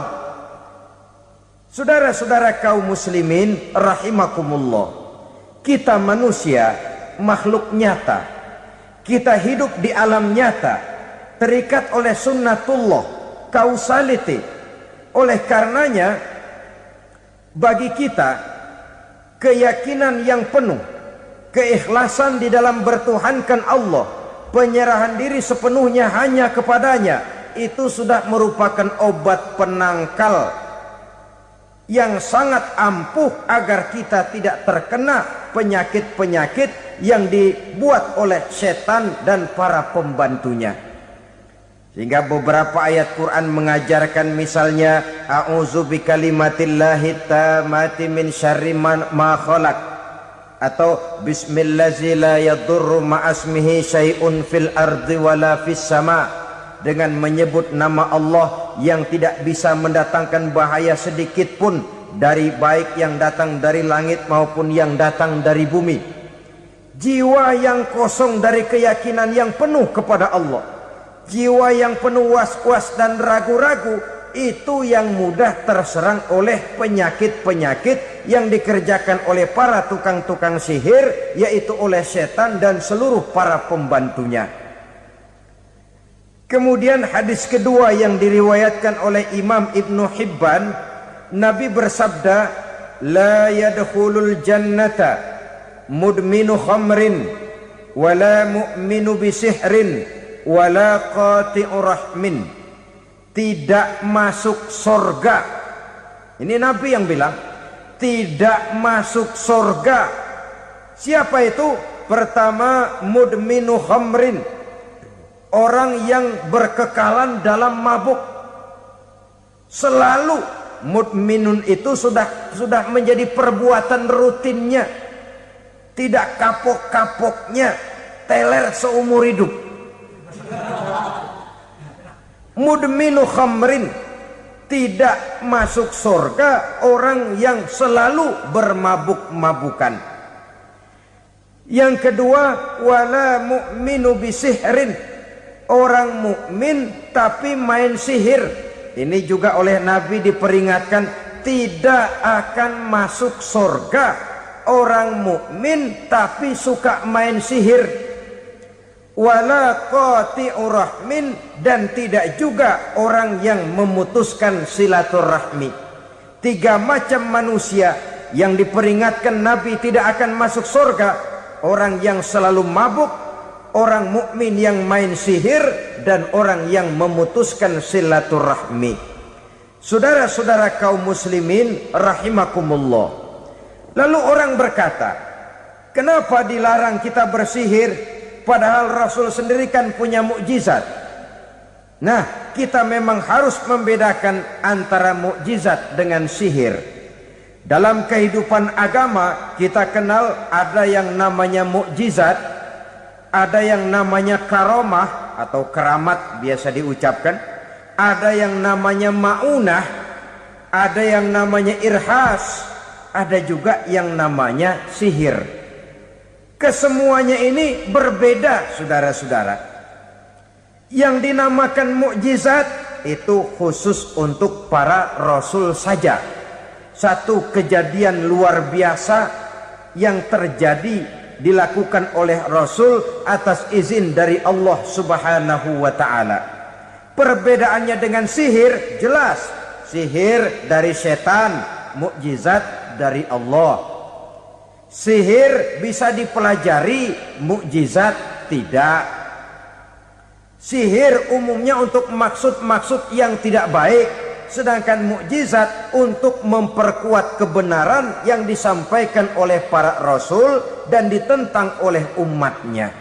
Saudara-saudara kaum muslimin rahimakumullah, kita manusia makhluk nyata. Kita hidup di alam nyata, terikat oleh sunnatullah, causality. Oleh karenanya, bagi kita keyakinan yang penuh, keikhlasan di dalam bertuhankan Allah, penyerahan diri sepenuhnya hanya kepadanya, itu sudah merupakan obat penangkal yang sangat ampuh agar kita tidak terkena penyakit-penyakit yang dibuat oleh setan dan para pembantunya. Sehingga beberapa ayat Quran mengajarkan, misalnya a'udzu bikalimatillahi tammati min syarri ma khalaq, atau bismillazi la yadurru ma'asmihi syai'un fil ardi wala fis sama, dengan menyebut nama Allah yang tidak bisa mendatangkan bahaya sedikit pun, dari baik yang datang dari langit maupun yang datang dari bumi. Jiwa yang kosong dari keyakinan yang penuh kepada Allah, jiwa yang penuh was-was dan ragu-ragu, itu yang mudah terserang oleh penyakit-penyakit yang dikerjakan oleh para tukang-tukang sihir, yaitu oleh setan dan seluruh para pembantunya. Kemudian hadis kedua yang diriwayatkan oleh Imam Ibnu Hibban, Nabi bersabda, la yadkhulul jannata mudminu khamrin wala mu'minu bisihrin wala qati'u rahmin. Tidak masuk surga. Ini Nabi yang bilang, tidak masuk surga. Siapa itu? Pertama, mudminu khamrin, orang yang berkekalan dalam mabuk. Selalu mudminun itu sudah menjadi perbuatan rutinnya, tidak kapok-kapoknya, teler seumur hidup. Mudminu khamrin, tidak masuk surga orang yang selalu bermabuk-mabukan. Yang kedua, wala mu'minu bisihrin, orang mukmin tapi main sihir. Ini juga oleh Nabi diperingatkan, tidak akan masuk surga orang mukmin tapi suka main sihir. Wala qati'u rahmin, dan tidak juga orang yang memutuskan silaturahmi. 3 macam manusia yang diperingatkan Nabi tidak akan masuk surga: orang yang selalu mabuk, orang mukmin yang main sihir, dan orang yang memutuskan silaturahmi. Saudara-saudara kaum muslimin rahimakumullah. Lalu orang berkata, kenapa dilarang kita bersihir? Padahal Rasul sendiri kan punya mukjizat. Nah, kita memang harus membedakan antara mukjizat dengan sihir. Dalam kehidupan agama kita kenal ada yang namanya mukjizat, ada yang namanya karomah atau keramat biasa diucapkan, ada yang namanya maunah, ada yang namanya irhas, ada juga yang namanya sihir. Kesemuanya ini berbeda, saudara-saudara. Yang dinamakan mukjizat itu khusus untuk para rasul saja. Satu kejadian luar biasa yang terjadi dilakukan oleh rasul atas izin dari Allah Subhanahu wa taala. Perbedaannya dengan sihir jelas. Sihir dari setan, mukjizat dari Allah. Sihir bisa dipelajari, mukjizat tidak. Sihir umumnya untuk maksud-maksud yang tidak baik, sedangkan mukjizat untuk memperkuat kebenaran yang disampaikan oleh para rasul dan ditentang oleh umatnya.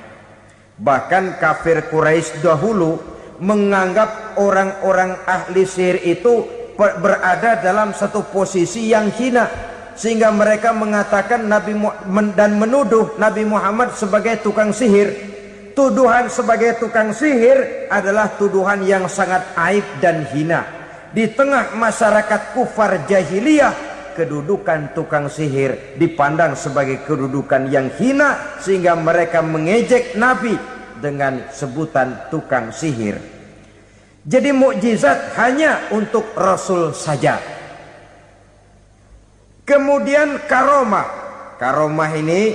Bahkan kafir Quraisy dahulu menganggap orang-orang ahli sihir itu berada dalam satu posisi yang hina, sehingga mereka mengatakan dan menuduh Nabi Muhammad sebagai tukang sihir. Tuduhan sebagai tukang sihir adalah tuduhan yang sangat aib dan hina. Di tengah masyarakat kufar jahiliyah, kedudukan tukang sihir dipandang sebagai kedudukan yang hina, sehingga mereka mengejek Nabi dengan sebutan tukang sihir. Jadi mukjizat hanya untuk Rasul saja. Kemudian karomah. Karomah ini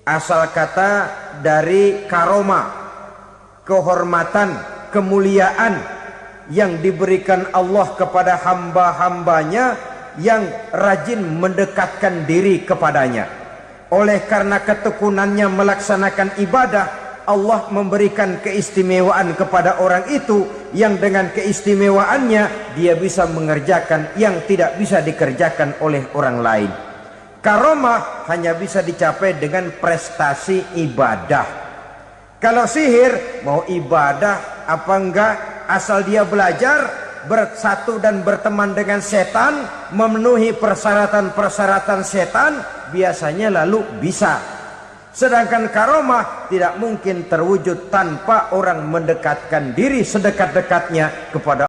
asal kata dari karomah, kehormatan, kemuliaan yang diberikan Allah kepada hamba-hambanya yang rajin mendekatkan diri kepadanya. Oleh karena ketekunannya melaksanakan ibadah, Allah memberikan keistimewaan kepada orang itu, yang dengan keistimewaannya dia bisa mengerjakan yang tidak bisa dikerjakan oleh orang lain. Karomah hanya bisa dicapai dengan prestasi ibadah. Kalau sihir, mau ibadah apa enggak, asal dia belajar, bersatu dan berteman dengan setan, memenuhi persyaratan-persyaratan setan, biasanya lalu bisa. Sedangkan karomah tidak mungkin terwujud tanpa orang mendekatkan diri sedekat-dekatnya kepada